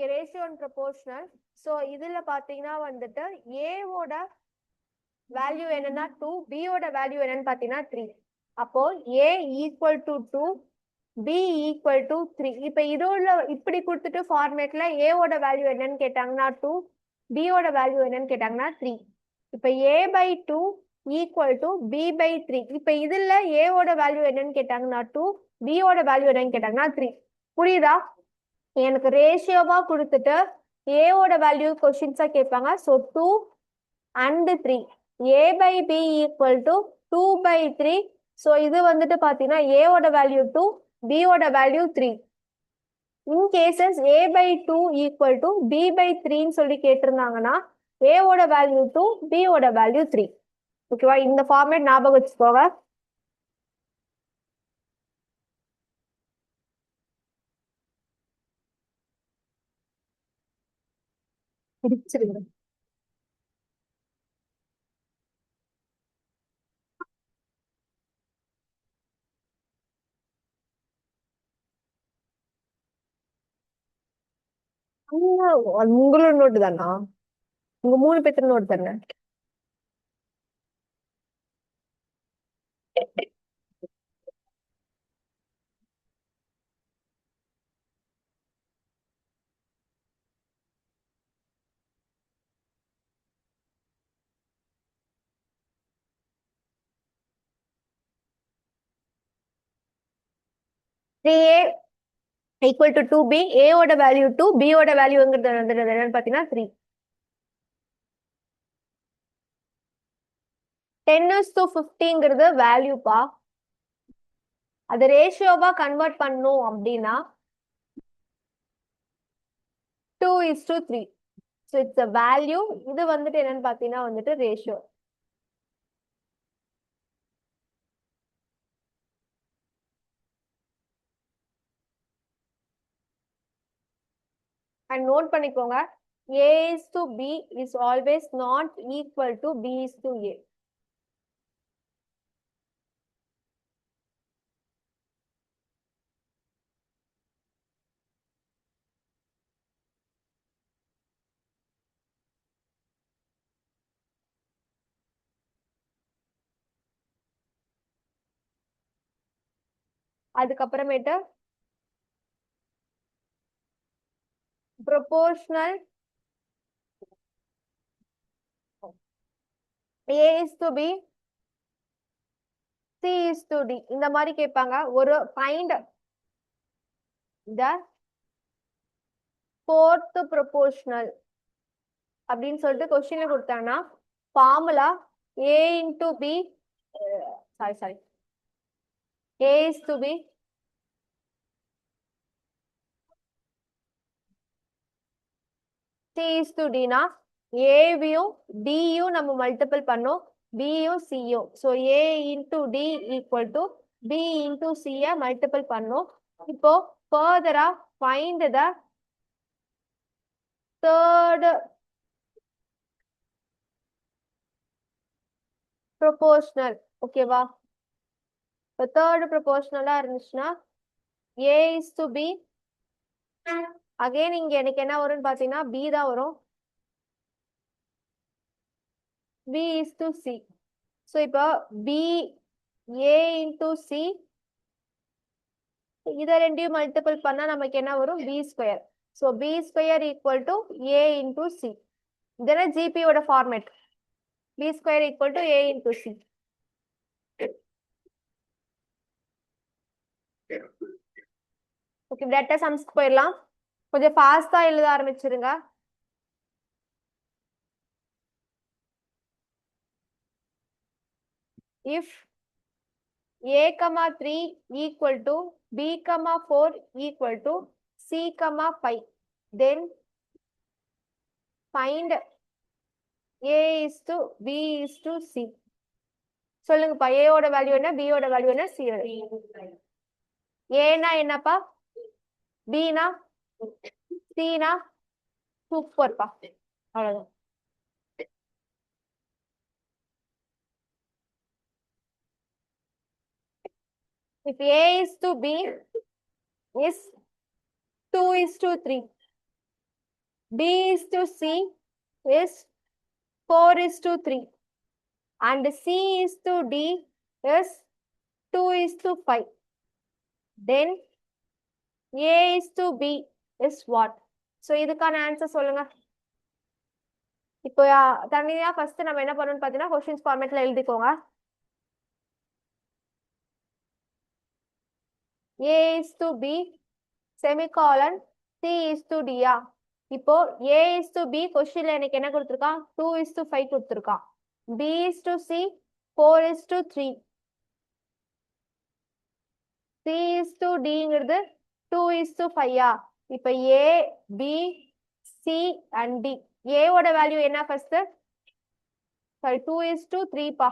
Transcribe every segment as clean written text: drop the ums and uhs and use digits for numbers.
Okay, ratio and proportional. So இதுல பாத்தீங்கன்னா வந்துட்டு ஏவோட வேல்யூ என்னன்னா 2, பியோட வேல்யூ என்னன்னு பாத்தீங்கன்னா 3. அப்போ A equal to 2, B equal to 3. இப்ப இதோட இப்படி கொடுத்துட்டு ஃபார்மேட்ல ஏவோட வேல்யூ என்னன்னு கேட்டாங்கன்னா 2, பியோட வேல்யூ என்னன்னு கேட்டாங்கன்னா 3. இப்ப A by 2 equal to B by 3. இப்ப இதுல ஏவோட வேல்யூ என்னன்னு கேட்டாங்கன்னா 2, பியோட வேல்யூ என்னன்னு கேட்டாங்கன்னா 3. புரியுதா? எனக்கு ரேஷியோவா கொடுத்துட்டு ஏவோட வேல்யூ கொஸ்டின்ஸா கேட்பாங்க. So 2 and 3. A by B equal to 2 by 3. So இது வந்துட்டு பாத்தீங்கன்னா ஏவோட வேல்யூ 2, பியோட value 3. In cases A by 2 equal to B by 3ன்னு சொல்லி கேட்டிருந்தாங்கன்னா ஏவோட வேல்யூ 2, பியோட வேல்யூ 3. ஓகேவா? இந்த ஃபார்மேட் ஞாபகம் வச்சுக்கோங்க. பிடிச்சிருங்க. உங்களோட நோட்டு தானா? உங்க 3 பேர்த்து நோட் தானே? Three A equal to 2b, ஏவோட வேல்யூ 2, பியோட வேல்யூங்கிறது என்னன்னு பாத்தீங்கன்னா 3. 10:50ங்கிறது வேல்யூப்பா. அது ரேஷியோவா கன்வெர்ட் பண்ணும் அப்படின்னா 2:3. So it's a value. இது வந்துட்டு என்னன்னு பாத்தீங்கன்னா வந்துட்டு ரேஷியோ. அண்ட் நோட் பண்ணிக்கோங்க, A:B is always not equal to B:A. அதுக்கப்புறமேட்டு ப்ரொபோர்ஷனல் A:B, C:D இந்த மாதிரி கேட்பாங்க. ஒரு ஃபைண்ட் த ஃபோர்த் ப்ரொபோர்ஷனல் அப்படின்னு சொல்லிட்டு கொஸ்டின்ல கொடுத்தாங்கன்னா formula A into B, sorry A:B C:Dனா ஏவியும் டியும் நம்ம மல்டிபிள் பண்ணோம், பியும் சியும். So A into D equal to B into C multiple பண்ணோம். இப்போ ஃபர்தரா ஃபைண்ட் த தேர்ட் ப்ரொபோர்ஷனல். ஓகேவா? இப்போ தேர்ட் ப்ரொபோர்ஷனலா இருந்துச்சுன்னா A:B, அகைன் இங்க எனக்கு என்ன வரும்னு பாத்தீங்கன்னா B தான் வரும். B:C. ஸோ இப்போ B A into C, இதை ரெண்டையும் மல்டிபிள் பண்ணா நமக்கு என்ன வரும்? B². So B² equal to A into C. இதெல்லாம் ஜிபியோட format. B² equal to A into C. Okay, data சம்ஸ்க்கு போயிடலாம். கொஞ்சம் ஃபாஸ்டா எழுத ஆரம்பிச்சிருங்க. If A,3 equal to B,4 equal to C,5, then find A is to B is to C. சொல்லுங்கப்பா, ஏயோட value என்ன, பியோட வேல்யூ என்ன, சி. ஏனா என்னப்பா, பினா, சினா, சூப்பர்ப்பா. அவ்வளவுதான். If A is to B is 2:3. B is to C is 4 is to 3 and C is to D is 2 is to 5. Then A is to B is what? So இதுக்கான answer சொல்லுங்க. இப்போ தனியா first நம்ம என்ன பண்ணணும்னு பார்த்தீங்கன்னா questions ஃபார்மேட்ல எழுதிக்கோங்க. A is to B semicolon C is to D. இப்போ A is to B கொஸ்டின்ல எனக்கு என்ன கொடுத்திருக்கான் 2 is to 5 கொடுத்திருக்கான். B is to C 4 is to 3. C is to Dங்கிறது 2 is to 5. இப்போ A B C and D. A ஓட value என்ன first? Sorry 2 is to 3 பா.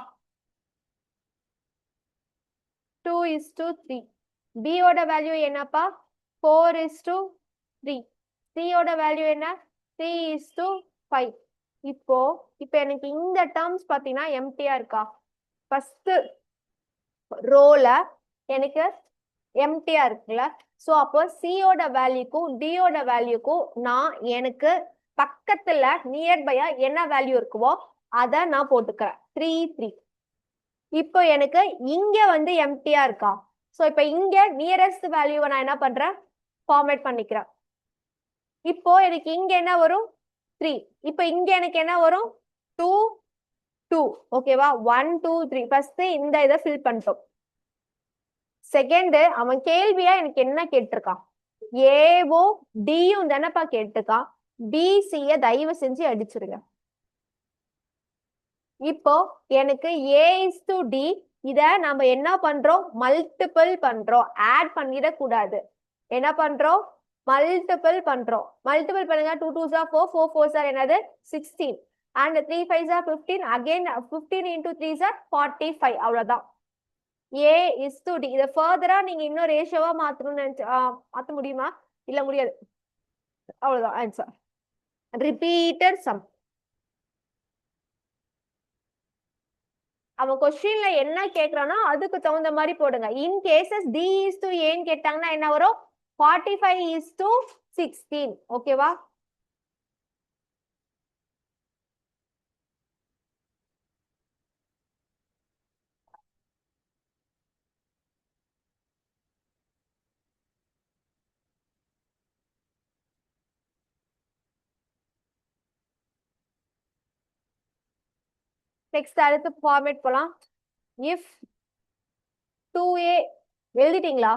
2 is to 3. B ஓட value என்னப்பா? 4 is to 3. C ஓட value என்ன? 3 is to 5. இப்போ எனக்கு இந்த டேர்ம்ஸ் பாத்தீங்கன்னா எம்டியா இருக்கா? ஃபர்ஸ்ட் ரோல எனக்கு எம்டியா இருக்குல்ல. சோ அப்போ C ஓட வேல்யூக்கும் D ஓட வேல்யூக்கும் நான் எனக்கு பக்கத்துல நியர்பையா என்ன வேல்யூ இருக்குவோ அத நான் போட்டுக்கிறேன் 3 3. இப்போ எனக்கு இங்க வந்து எம்டியா இருக்கா? சோ இப்போ இங்க நியரஸ்ட் வேல்யூவை நான் என்ன பண்றேன் ஃபார்மேட் பண்ணிக்கிறேன். இப்போ எனக்கு இங்க என்ன வரும் 3. இப்போ இங்க எனக்கு என்ன வரும் 2 2. ஓகேவா 1 2 3. ஃபர்ஸ்ட் இந்த இதை ஃபில் பண்ணிட்டோம். செகண்ட் அவன் கேள்வியா எனக்கு என்ன கேட்டிருக்கான்? ஏவோ டியும் தானப்பா கேட்டிருக்கான். பிசிய தயவு செஞ்சு அடிச்சிருங்க. இப்போ எனக்கு A is to D இத நம்ம என்ன பண்றோம் மல்டிபிள் பண்றோம். ஆட் பண்ணிடக்கூடாது. என்ன பண்றோம் மல்டிபிள் பண்றோம். மல்டிபிள் பண்ணுங்க 2 2s are 4 4 4s are என்னது 16 and 3 5s are 15 again 15 into 3s are 45. அவ்வளவுதான். A is to D. இத ஃபர்தரா நீங்க இன்னும் ரேஷியோவா மாத்தணும்னு மாத்த முடியுமா? இல்ல முடியாது. அவ்வளவுதான் ஆன்சர். Repeated some. அவன் கொஸ்டின்ல என்ன கேக்குறானோ அதுக்கு தகுந்த மாதிரி போடுங்க. இன் cases D is to A ன்னு கேட்டாங்கன்னா என்ன வரும் 45 is to 16. ஓகேவா? நெக்ஸ்ட் அடுத்து ஃபார்மேட் போலாம். if 2A எழுதிட்டீங்களா?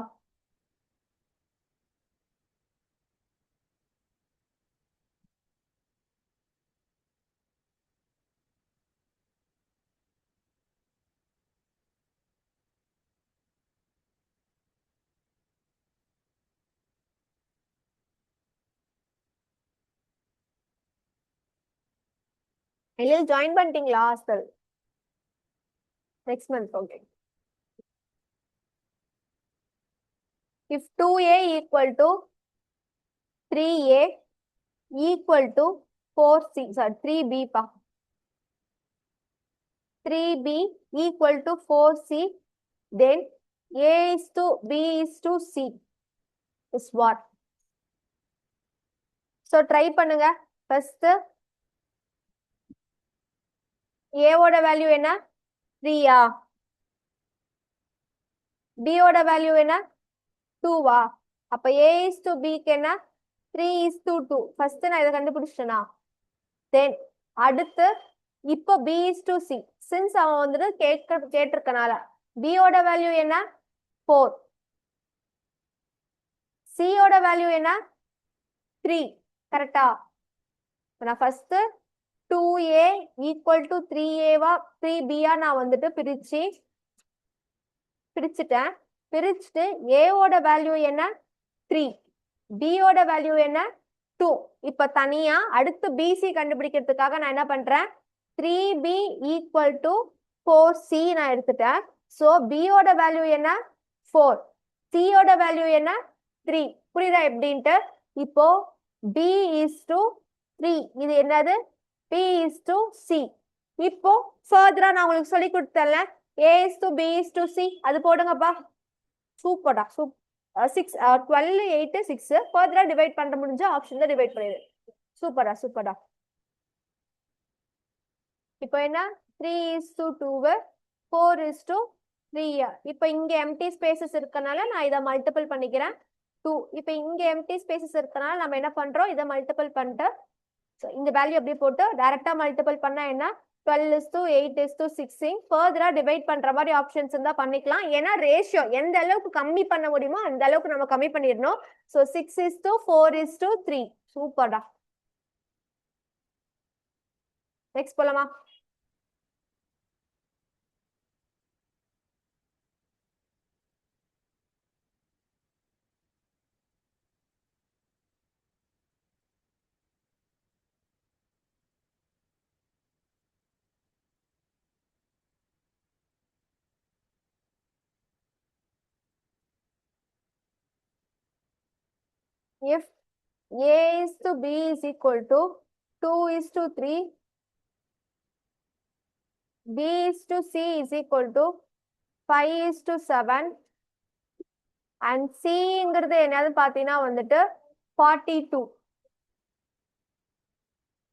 இல்ல ஜாயின் பண்ணிட்டீங்களா hostel next month? Okay. if 2A equal to 3A equal to 4C sorry 3B பா 3B equal to 4C then A is to B is to C is what? so try பண்ணுங்க. first A ஓட value என்ன 3 B ஓட value என்ன 2 அப்ப A is to B க்கு என்ன 3 is to 2. First நான் இத கண்டுபிடிச்சிட்டேனா? தென் அடுத்து இப்போ B is to C. since அவன் வந்து கேட்டிருக்கனால B ஓட வேல்யூ என்ன 4. C ஓட வேல்யூ என்ன 3. கரெக்டா? நான் first 2A equal to 3A 3B நான் வந்துட்டு பிரிச்சுட்டேன். பிரிச்சுட்டு A ஓட வேல்யூ என்ன 3. B ஓட வேல்யூ என்ன 2. இப்ப தனியா அடுத்து BC கண்டுபிடிக்கிறதுக்காக நான் என்ன பண்றேன் 3B equal to 4C நான் எடுத்துட்டேன். சோ B ஓட வேல்யூ என்ன 4. C ஓட வேல்யூ என்ன 3. புரியுதா எப்படின்ட்டு? இப்போ B is to 3. இது என்னது B is to C. இப்போ ஃபர்தரா நான் உங்களுக்கு சொல்லி கொடுத்தேன்ல A is to B is to C அது போடுங்கப்பா. சூப்பர்டா 6 12 8 6 ஃபர்தரா டிவைட் பண்ண முடிஞ்ச ஆப்ஷன்ல டிவைட் பண்ணிடு. சூப்பரா சூப்பரா. இப்போ என்ன 3:2 4:3. இப்போ இங்க எம்டி ஸ்பேசஸ் இருக்கனால நான் இதை மல்டிபிள் பண்ணிக்கிறேன் 2. இப்போ இங்க எம்டி ஸ்பேசஸ் இருக்கனால நம்ம என்ன பண்றோம், இதை மல்டிபிள் பண்ணிட்டு இந்த வேல்யூ அப்படியே போட்டு டைரக்டா மல்டிபிள் பண்ணா என்ன 12:8:16. ஃபர்தரா டிவைட் பண்ற மாதிரி ஆப்ஷன்ஸ் இருந்தா பண்ணிக்கலாம். ஏன்னா ரேஷியோ எந்த அளவுக்கு கம்மி பண்ண முடியுமோ அந்த அளவுக்கு நம்ம கம்மி பண்ணிடணும். ஸோ 6:4:3. சூப்பர்டா. நெக்ஸ்ட் போலாமா? If A is to B is equal to 2:3, B is to C is equal to 5:7, and Cங்கிறது என்னது பாத்தீங்கன்னா வந்துட்டு 42.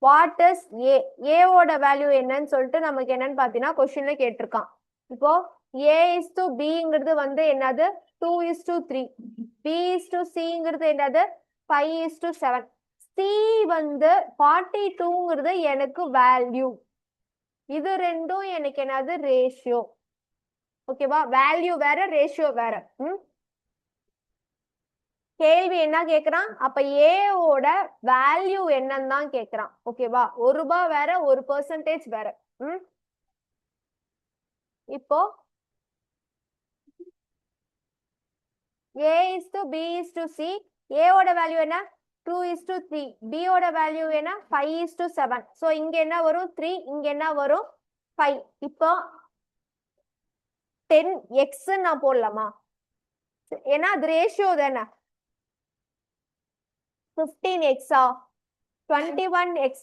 What is a? ஏவோட வேல்யூ என்னன்னு சொல்லிட்டு நமக்கு என்னன்னு பாத்தீங்கன்னா கொஸ்டின்ல கேட்டிருக்கான். இப்போ A is to Bங்கிறது வந்து என்னது 2:3, B is to Cங்கிறது என்னது 5:7. C வந்து 42ங்கிறது எனக்கு வேல்யூ. இது ரெண்டும் எனக்கு என்னது ரேஷியோ. ஓகேவா? வேல்யூ வேற ரேஷியோ வேற. கேள்வி என்ன கேக்குறான், அப்ப ஏவோட வேல்யூ என்னன்னு தான் கேக்குறான். ஓகேவா? ₹1 வேற, 1% வேற. இப்போ A is to B is to C, ஏவோட வேல்யூ என்ன 2:3, B ஓட வேல்யூ என்ன 5:7. சோ இங்க என்ன வரும் 3, இங்க என்ன வரும் 5. இப்போ 10x நான் போடலாமா? ஏன்னா அது ரேஷியோ தானே. 15x 21x.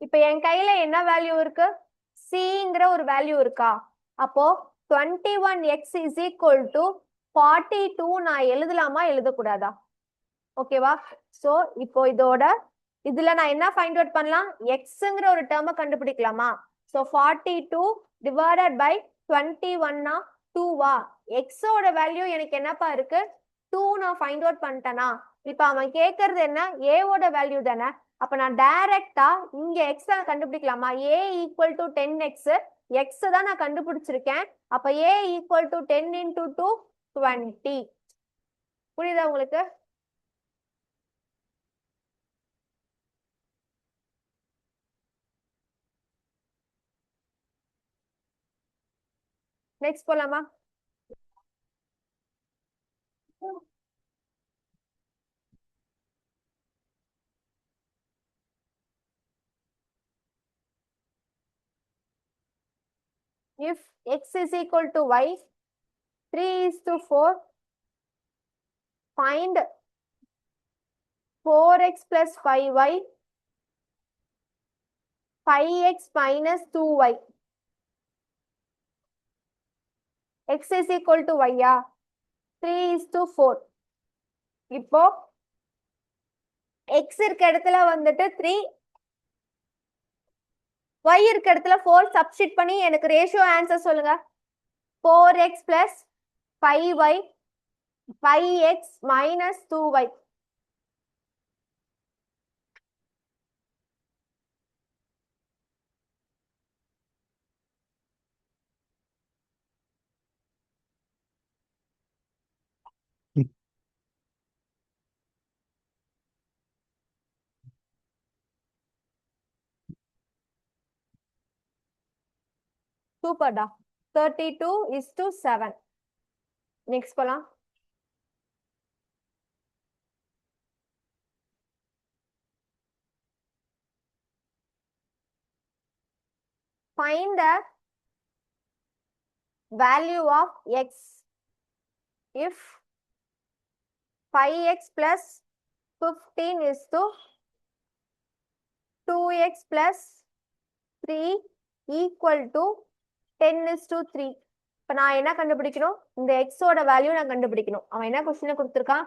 இப்ப என் கையில என்ன வேல்யூ இருக்கு, Cங்கிற ஒரு வேல்யூ இருக்கா? அப்போ 21x is equal to 42 நான் எழுதலாமா எழுதக்கூடாதா? ஓகேவா? சோ இப்போ இதுல நான் என்ன ஃபைண்ட் அவுட் பண்ணலாம், xங்கிற ஒரு டேர்மை கண்டுபிடிக்கலாமா? சோ 42 divided by 21 2வா? x ஓட வேல்யூ எனக்கு என்னப்பா இருக்கு 2 நான் ஃபைண்ட் அவுட் பண்ணிட்டேனா? இப்ப அவன் கேக்குறது என்ன, a ஓட வேல்யூ தானே. அப்ப நான் டைரக்டா இங்க x கண்டுபிடிக்கலாமா? a equal to 10x, x தான் நான் கண்டுபிடிச்சிருக்கேன். அப்ப a equal to 10 into 2 20. புரியுதா உங்களுக்கு? நெக்ஸ்ட் போலாமா? If x is equal to y, 3:4, find 4x plus 5y, 5x minus 2y. x is equal to y 3:4. இப்போ x இருக்க இடத்துல வந்துட்டு 3, y இருக்க இடத்துல 4 சப்ஸ்டிட் பண்ணி எனக்கு ரேஷியோ ஆன்சர் சொல்லுங்க. 4x plus 5y, 5x minus 2y. சூப்பர்டா. 32:7. நெக்ஸ்ட் போலாம். Find the value of x if 5x plus 15 is to 2x plus 3 equal to 10:3. இப்ப நான் என்ன கண்டுபிடிக்கணும், இந்த x ஓட வேல்யூ நான் கண்டுபிடிக்கணும். அவன் என்ன question கொடுத்திருக்கான்,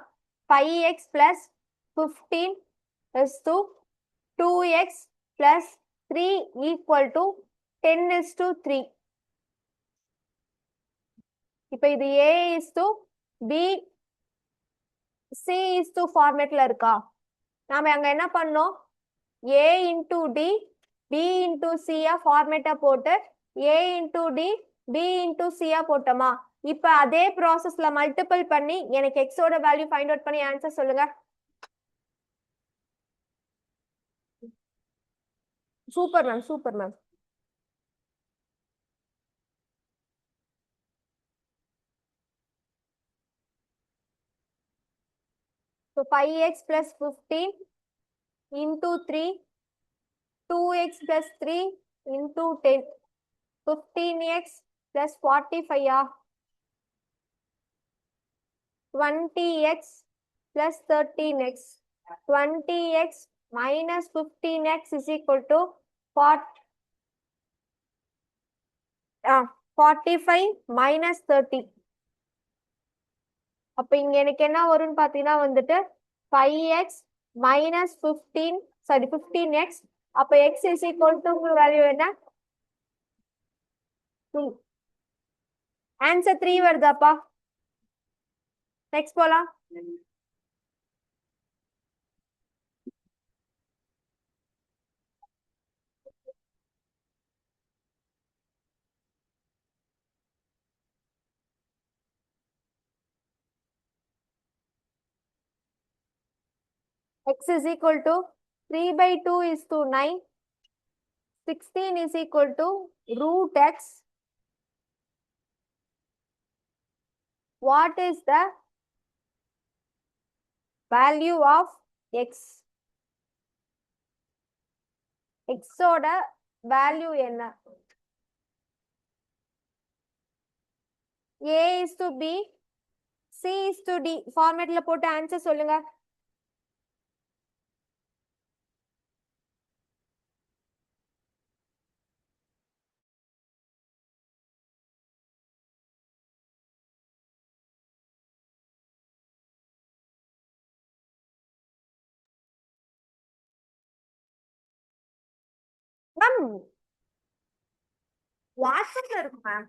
5x plus 15 is to 2x plus 3 equal to 10 is to 3. இப்போ இது A is to B, C is to formatல இருக்கா? நாம அங்க என்ன பண்ணோம்? A into D, B into C ஃபார்மேட்டா போட்டு A into D, B into C போட்டோமா? இப்ப அதே ப்ராசஸ்ல மல்டிபிள் பண்ணி எனக்கு x ஓட வேல்யூ ஃபைண்ட் அவுட் பண்ணி ஆன்சர் சொல்லுங்க. Super ma'am, super ma'am. So 5x plus 15 into 3, 2x plus 3 into 10, 15x plus 45 20x plus 13x, 20x minus 15x is equal to 45 minus 30. அப்ப இங்க எனக்கு என்ன வரும்னு பாத்தீங்கன்னா வந்துட்டு 5x minus 15x. அப்ப x is equal to value என்ன? 3. Answer 3 வருதாப்பா? Next போலாம். X is equal to 3 by 2 is to 9. 16 is equal to root x. What is the value of x? X ஓட value என்ன? A is to B, C is to D. ஃபார்மேட்ல போட்டு answer சொல்லுங்க. Ma'am வாட்ஸ்அப்ல இருக்கு ma'am.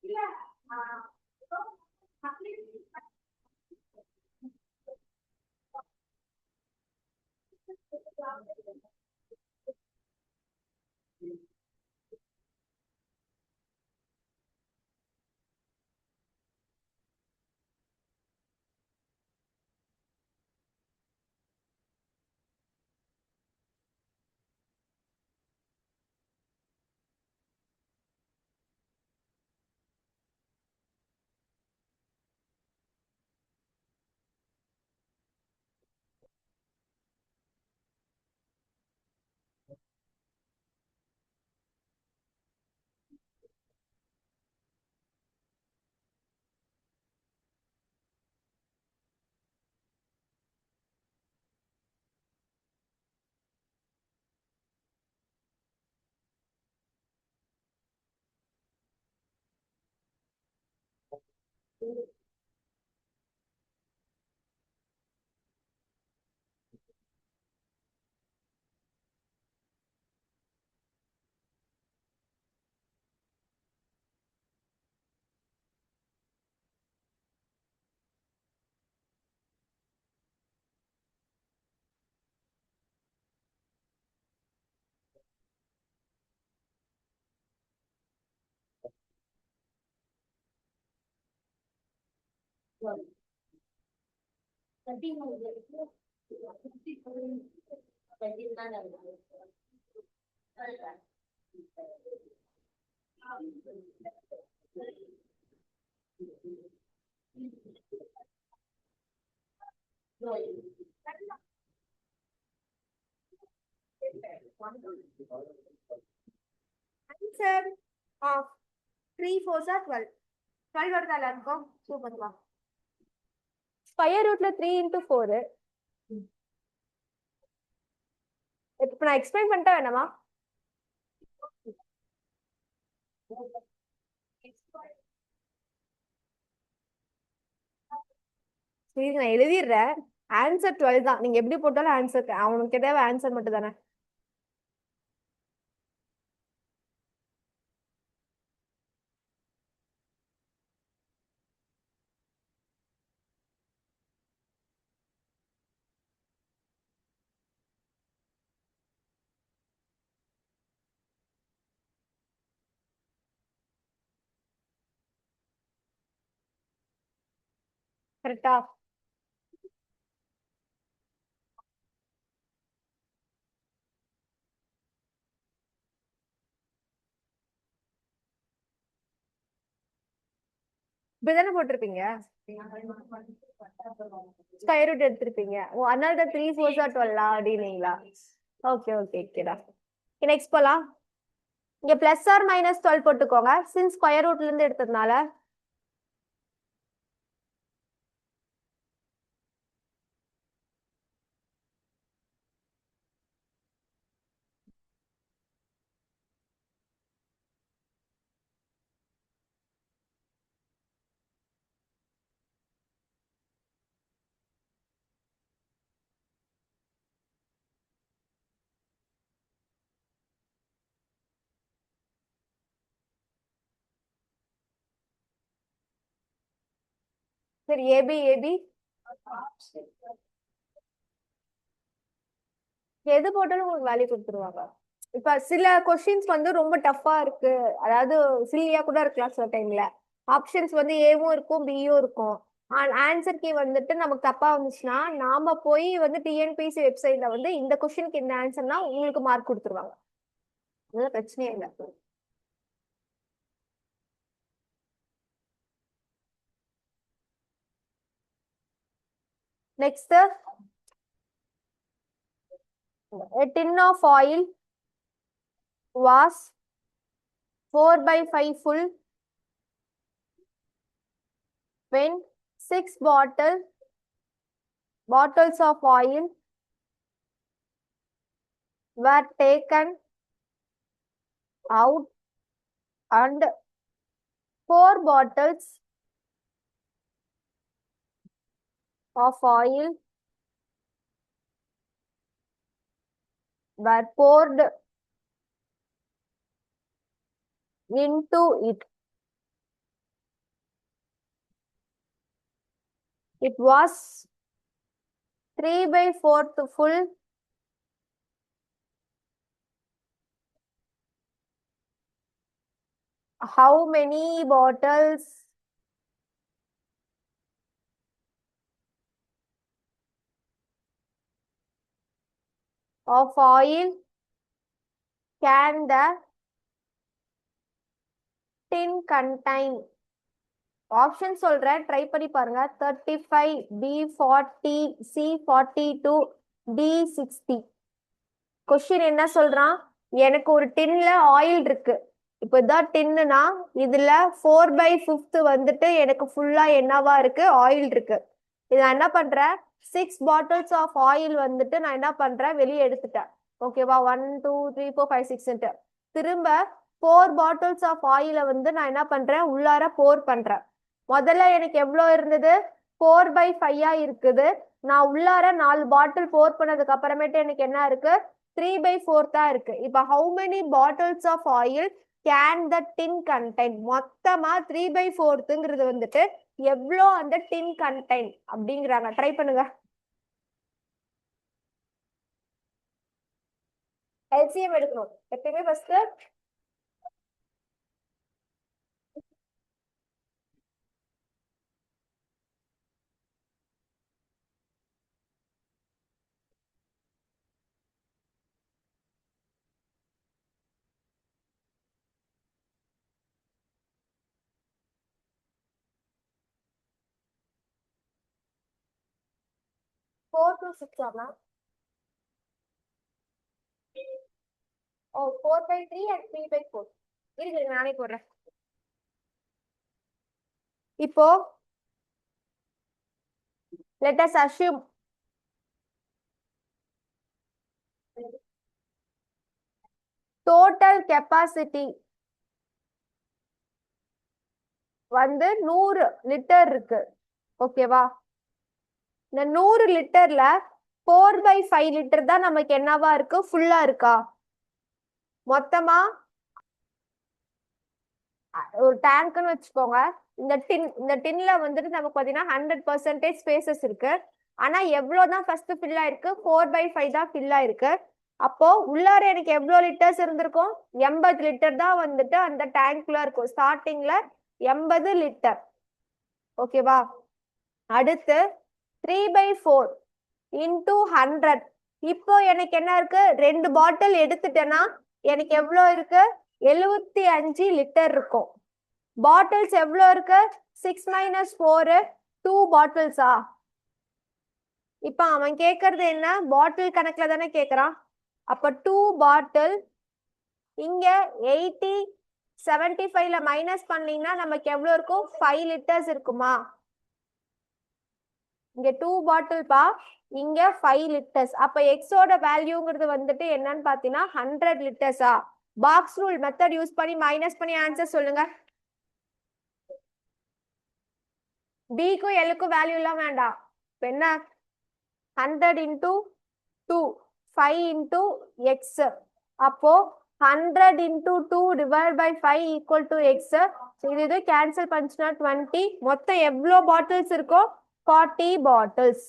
இல்ல answer 3 4s are 12. 12 வருதா எல்லாருக்கும்? சூப்பர்மா. ஸ்கொயர் ரூட்ல 3 into 4. இப்ப நான் எக்ஸ்பிளைன் பண்ணிட்டா வேணாமா? சரி நான் எழுதிடுறேன். ஆன்சர் 12 தான். நீங்க எப்படி போட்டாலும் ஆன்சர், அவனுக்கு தேவை ஆன்சர் மட்டும் தானே. கரெக்டா? இப்படிதானே போட்டிருப்பீங்க. Square root எடுத்திருப்பீங்க. ஓ அதனால தான் 3 4 12 அப்படின்னீங்களா? ஓகே ஓகே ஓகேடா. நெக்ஸ்ட் போலாம். இங்க பிளஸ் ஆர் மைனஸ் 12 போட்டுக்கோங்க, சின்ஸ் ஸ்கொயர் ரூட்ல இருந்து எடுத்ததுனால. சரி ஏபி ஏபி எது போட்டாலும் உங்களுக்கு வேல்யூ கொடுத்துருவாங்க. இப்ப சில கொஸ்டின்ஸ் வந்து ரொம்ப டஃப்பா இருக்கு, அதாவது சில்லியா கூட இருக்கலாம் சில டைம்ல. ஆப்ஷன்ஸ் வந்து ஏவும் இருக்கும் பியும் இருக்கும். ஆன்சர் கீ வந்துட்டு நமக்கு தப்பா வந்துச்சுன்னா நாம போய் வந்து டிஎன்பிசி வெப்சைட்ல வந்து இந்த கொஸ்டினுக்கு இந்த ஆன்சர்னா உங்களுக்கு மார்க் கொடுத்துருவாங்க. அதெல்லாம் பிரச்சனையே இல்லை. Next, a tin of oil was 4/5 full when 6 bottles of oil were taken out and 4 bottles of oil were poured into it. It was 3/4 full. How many bottles of oil can the tin contain? Option சொல்றேன், try பண்ணி பாருங்க. 35, B40, C42, D60. Question என்ன சொல்றான், எனக்கு ஒரு டின்ல oil இருக்கு. இப்போ இதான் டின்னுனா இதுல 4/5 வந்துட்டு எனக்கு ஃபுல்லா என்னவா இருக்கு, ஆயில் இருக்கு. இதை நான் என்ன பண்றேன், 6 பாட்டில்ஸ் ஆஃப் ஆயில் வந்துட்டு நான் என்ன பண்றேன், வெளியே எடுத்துட்டேன். ஓகேவா, 1 2 3 4 5 6. திரும்ப 4 பாட்டில்ஸ் ஆஃப் ஆயில வந்து நான் என்ன பண்றேன், உள்ளார போர் பண்றேன். முதல்ல எனக்கு எவ்வளவு இருந்தது, 4/5 இருக்குது. நான் உள்ளார 4 பாட்டில் போர் பண்ணதுக்கு அப்புறமேட்டு எனக்கு என்ன இருக்கு, 3/4 தான் இருக்கு. இப்ப how many bottles of oil can the tin contain? மொத்தமா 3/4ங்கிறது வந்துட்டு எவ்வளோ அந்த டின் கண்டெயின் அப்படிங்கிறாங்க. ட்ரை பண்ணுங்க. எல்சிஎம் எடுக்கணும் எப்பயுமே ஃபர்ஸ்ட். 4 to 6 ஆமா? ஓ 4/3 and 3/4. இருக்கு நானே போடுறேன். இப்போ let us assume total capacity வந்து 100 லிட்டர் இருக்கு. ஓகேவா, இந்த 100 லிட்டர்ல 4/5 லிட்டர் தான் நமக்கு என்னவா இருக்கு, ஃபுல்லா இருக்கா? மொத்தமா ஒரு டேங்க்னு வச்சுக்கோங்க. இந்த டின்ல வந்துட்டு நமக்கு பாத்தீங்கன்னா 100% ஸ்பேசஸ் இருக்கு. ஆனா எவ்வளவுதான் ஃபர்ஸ்ட் ஃபில் ஆயிருக்கு, 4/5 தான் ஃபில் ஆயிருக்கு. அப்போ உள்ளார எனக்கு எவ்வளவு லிட்டர்ஸ் இருந்திருக்கும், 80 லிட்டர் தான் வந்துட்டு அந்த டேங்க்ல இருக்கும். ஸ்டார்டிங்ல 80 லிட்டர். ஓகேவா? அடுத்து 3/4 இன்டூ 100. இப்போ எனக்கு என்ன இருக்கு, 2 பாட்டில் எடுத்துட்டேன்னா எனக்கு எவ்வளவு இருக்கு, 75 லிட்டர் இருக்கும். பாட்டில்ஸ் எவ்வளவு இருக்கு, 6 - 4 2 பாட்டில்ஸா? இப்ப அவன் கேக்குறது என்ன, பாட்டில் கணக்குல தானே கேக்குறான். அப்ப 2 பாட்டில் இங்க 80 75ல மைனஸ் பண்ணீங்கன்னா நமக்கு எவ்வளவு இருக்கும், 5 லிட்டர்ஸ் இருக்குமா? இங்க 2 பாட்டில் பா, இங்க 5 லிட்டர்ஸ். அப்ப எக்ஸோட வேல்யூங்கிறது வந்துட்டு என்னன்னு பாத்தீங்கன்னா 100 லிட்டர்ஸா? பாக்ஸ் ரூல் மெத்தட் யூஸ் பண்ணி மைனஸ் பண்ணி ஆன்சர் சொல்லுங்க. பிக்கும் எல்லுக்கும் வேல்யூ எல்லாம் வேண்டாம். என்ன 100 இன்டூ 2 5 இன்டூ எக்ஸ். அப்போ 100 into 2 divide by 5 equal to X. இது கேன்சல் பண்ணுச்சுன்னா 20. மொத்தம் எவ்வளோ பாட்டில்ஸ் இருக்கும், 40 பாட்டில்ஸ்.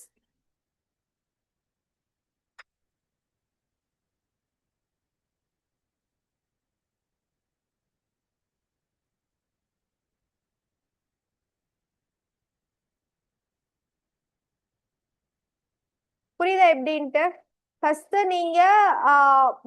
புரியுதா எப்படின்ட்டு? ஃபர்ஸ்ட் நீங்க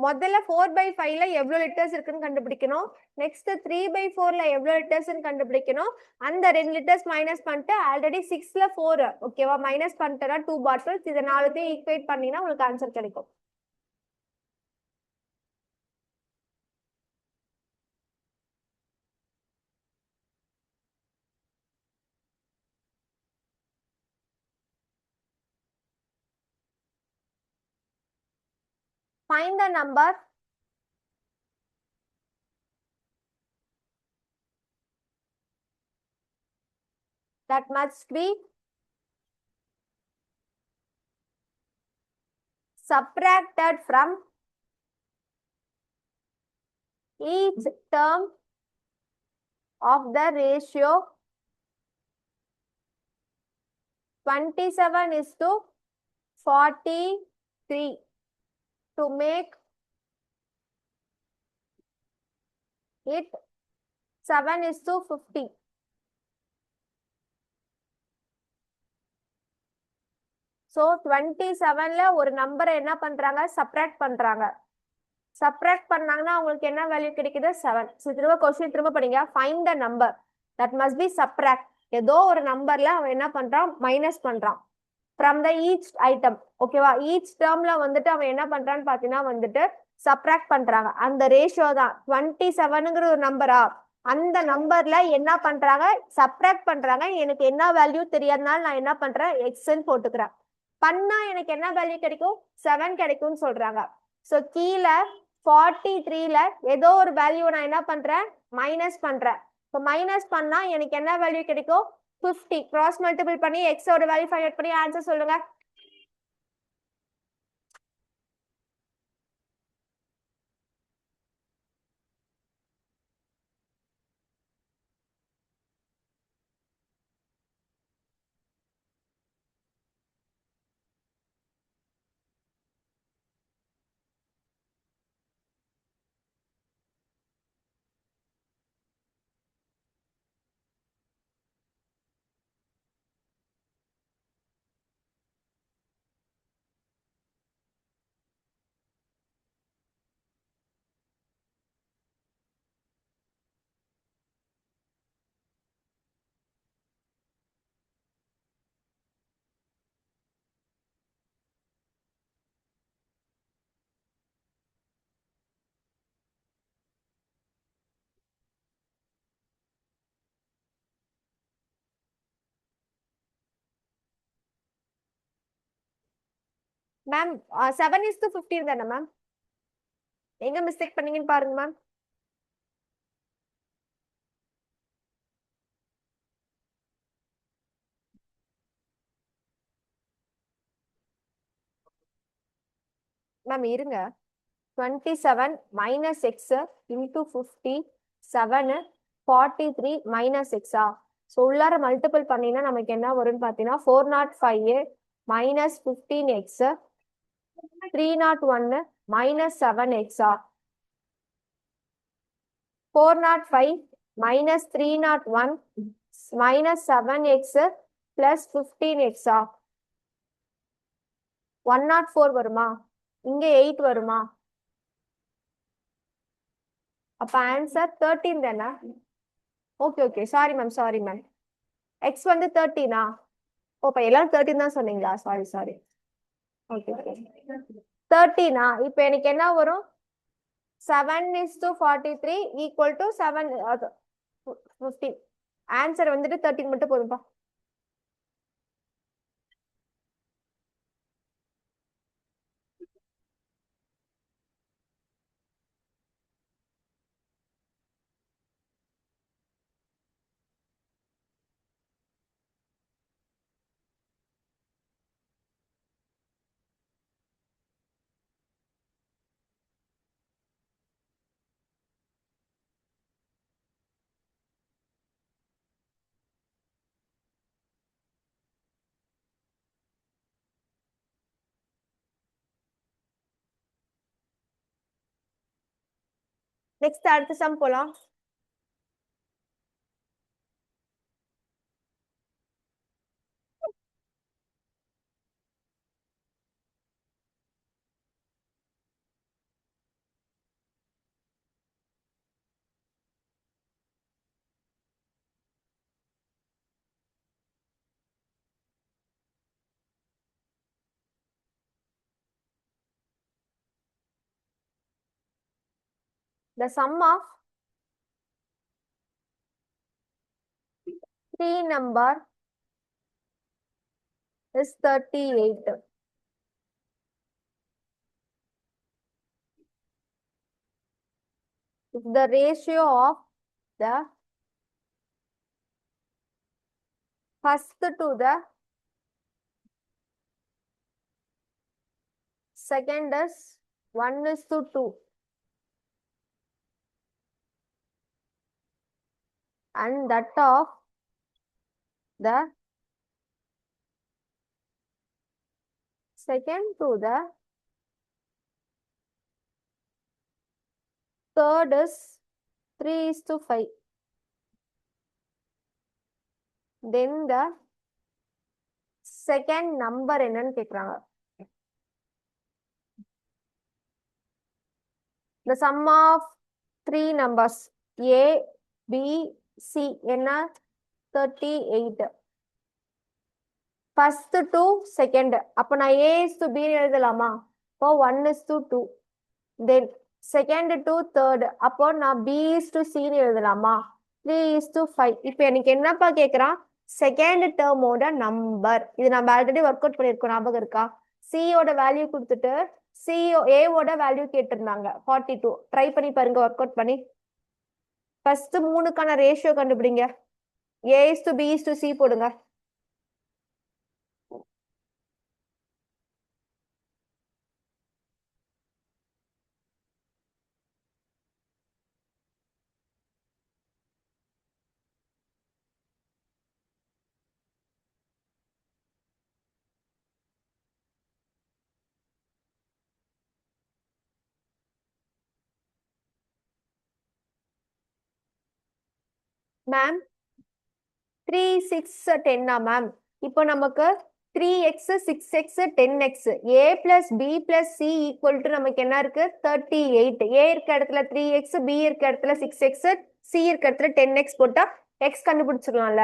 முதல்ல 4/5ல எவ்வளவு லிட்டர்ஸ் இருக்குன்னு கண்டுபிடிக்கணும். நெக்ஸ்ட் 3/4ல எவ்வளவு லிட்டர்ஸ் கண்டுபிடிக்கணும். அந்த 2 லிட்டர்ஸ் மைனஸ் பண்ணிட்டு ஆல்ரெடி 6ல 4 ஓகேவா மைனஸ் பண்ணிட்டா 2 பாட்டில்ஸ். இதை 4த்தையும் ஈக்குவேட் பண்ணீங்கன்னா உங்களுக்கு ஆன்சர் கிடைக்கும். Find the number that must be subtracted from each term of the ratio 27:43 to make it 7:50. So 27ல ஒரு நம்பரை என்ன பண்றாங்க, சப்ராக்ட் பண்றாங்க. சப்ராக்ட் பண்ணாங்கன்னா உங்களுக்கு என்ன வேல்யூ கிடைக்குது, 7. திரும்ப கொஸ்டின் திரும்ப படிங்க. Find the number that must be subtract. ஏதோ ஒரு நம்பர்ல அவன் என்ன பண்றான், மைனஸ் பண்றான் ஃப்ரம் த ஈச் ஐட்டம். ஓகேவா? ஈச் டேர்ம்ல வந்துட்டு அவன் என்ன பண்றான்னு பாத்தீங்கன்னா வந்துட்டு சப்ராக்ட் பண்றாங்க. அந்த ரேஷியோ தான் 27ங்கிற ஒரு நம்பரா, அந்த நம்பர்ல என்ன பண்றாங்க, சப்ராக்ட் பண்றாங்க. எனக்கு என்ன வேல்யூ தெரியாதனால நான் என்ன பண்றேன், எக்ஸ்ன்னு போட்டுக்கிறேன். பண்ணா எனக்கு என்ன வேல்யூ கிடைக்கும், 7 கிடைக்கும்னு சொல்றாங்க. சோ கீழே 43ல ஏதோ ஒரு வேல்யூ நான் என்ன பண்றேன், மைனஸ் பண்றேன். இப்போ மைனஸ் பண்ணா எனக்கு என்ன வேல்யூ கிடைக்கும், 50. கிராஸ் மல்டிபிள் பண்ணி எக்ஸ் ஓட வேல்யூ ஃபைண்ட் அவுட் பண்ணி ஆன்சர் சொல்லுங்க. மேம் 7:50 தானே மேம்? எங்க மிஸ்டேக் பண்ணீங்கன்னு பாருங்க மேம். மேம் இருங்க. 27 minus x into 50 7 43 minus x so உள்ளார மல்டிபிள் பண்ணினா நமக்கு என்ன வரும்னு பார்த்தீங்கன்னா 405 minus 15x 301 minus 7x 405 minus 301 minus 7x plus 15x 104 வருமா? இங்க 8 வருமா? அப்ப ஆன்சர் 13 தானே? ஓகே சாரி மேம் எக்ஸ் வந்து 13 ஓப்ப எல்லாரும் 13 தான் சொன்னீங்களா? சாரி ஓகே 13 இப்ப எனக்கு என்ன வரும்? 7:43 equal to 7 15. ஆன்சர் வந்துட்டு 13 மட்டும் போதும்பா. நெக்ஸ்ட் அடுத்த சம் போலாம். The sum of three number is 38. If the ratio of the first to the second is 1:2 and that of the second to the third is 3:5. Then the second number என்னன்னு கேக்குறாங்க. The sum of three numbers A, B, C என்ன 38. First to second. அப்ப நான் A is to B எழுதலாமா? அப்போ 1:2. Then second to third. அப்போ நான் B is to C எழுதலாமா? 3:5. இப்போ எனக்கு என்னப்பா கேக்குறான்? செகண்ட் டேர்மோட நம்பர். இது நம்ம ஆல்ரெடி ஒர்க் அவுட் பண்ணிருக்கோம், ஞாபகம் இருக்கா? சியோட வேல்யூ கொடுத்துட்டு ஏவோட வேல்யூ கேட்டிருந்தாங்க 42. ட்ரை பண்ணி பாருங்க, ஒர்க் அவுட் பண்ணி. ஃபர்ஸ்ட் 3க்கான ரேஷியோ கண்டுபிடிங்க. A is to B is to C போடுங்க. Ma'am 3 6 10 ma'am. இப்போ நமக்கு 3x 6x 10x a plus b plus c equal to நமக்கு என்ன இருக்கு? 38. a இருக்க இடத்துல 3x, b இருக்க இடத்துல 6x, c இருக்க இடத்துல 10x போட்டா x கண்டுபிடிச்சிடலாம்ல.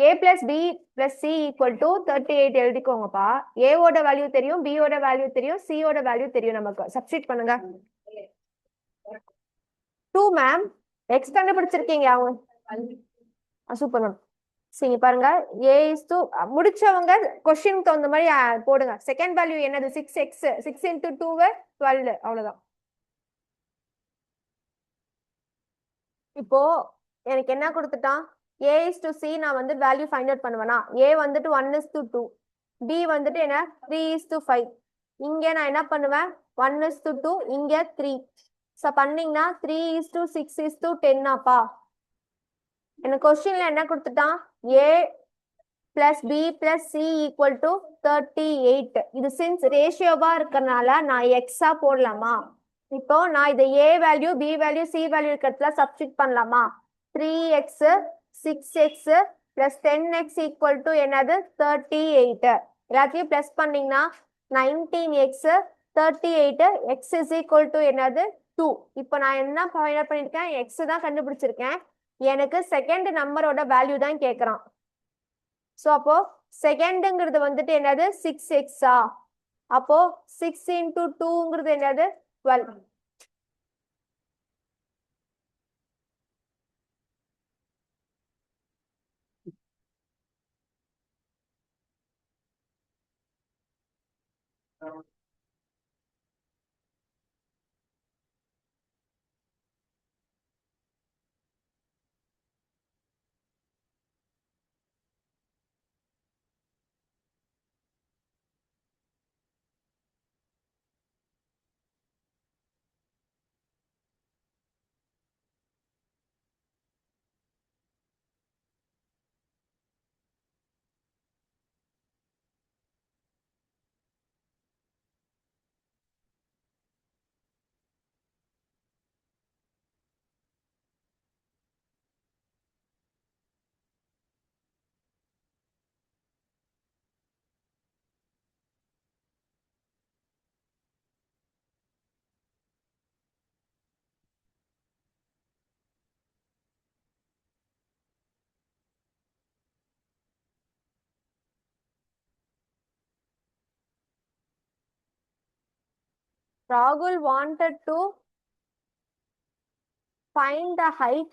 a plus b plus c equal to 38 எழுதிக்கோங்கப்பா. a ஓட வேல்யூ தெரியும், b ஓட வேல்யூ தெரியும், c ஓட வேல்யூ தெரியும். நமக்கு சப்ஸ்டிட் பண்ணுங்க. 2 மேம். x கண்டுபிடிச்சிருக்கீங்க அவங்க. Super ma'am. சரி பாருங்க, a is to முடிச்சவங்க கொஸ்டினுக்கு தகுந்த மாதிரி போடுங்க. செகண்ட் வேல்யூ என்னது? 6x. 6 into 2 12. அவ்வளவுதான். இப்போ எனக்கு என்ன கொடுத்துட்டான்? a is to c நான் வந்து வேல்யூ ஃபைண்ட் அவுட் பண்ணுவேனா? a வந்துட்டு 1:2. B வந்துட்டு என்ன 3:5. இங்க நான் என்ன பண்ணுவேன் 1:2, இங்க 3. ஸோ பண்ணீங்கன்னா 3:6:10 அப்பா. எனக்கு கொஸ்டின்ல என்ன கொடுத்துட்டான் A plus B plus C equal to 38. இது சின்ஸ் ரேஷியோவா இருக்கறனால நான் எக்ஸா போடலாமா? இப்போ நான் இதை A value B value C value இருக்கிறதுல சப்ஸ்டிட் பண்ணலாமா? 3x 6x plus 10x equal to என்னது 38. எல்லாத்தையும் பிளஸ் பண்ணீங்கன்னா 19x 38 x is equal to என்னது 2. இப்போ நான் என்ன ஃபைண்ட் பண்ணிருக்கேன் x தான் கண்டுபிடிச்சிருக்கேன். எனக்கு செகண்ட் நம்பரோட வேல்யூ தான் கேட்கறான். ஸோ அப்போ செகண்டுங்கிறது வந்துட்டு என்னது 6x. அப்போ 6 into 2ங்கிறது என்னது 12. Rahul wanted to find the height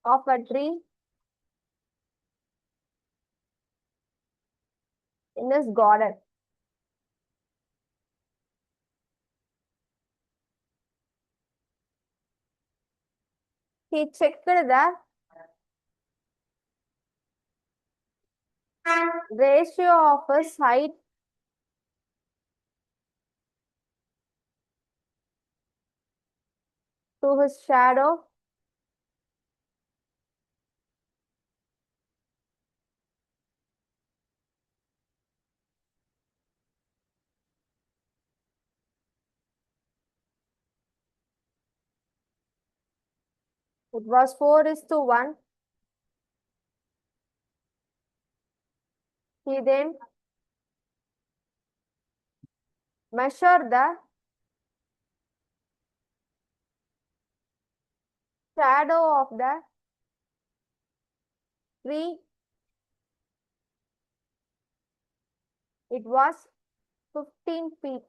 of a tree in his garden. He checked the ratio of his height to his shadow it was 4:1. He then measured the shadow of the tree. It was 15 feet.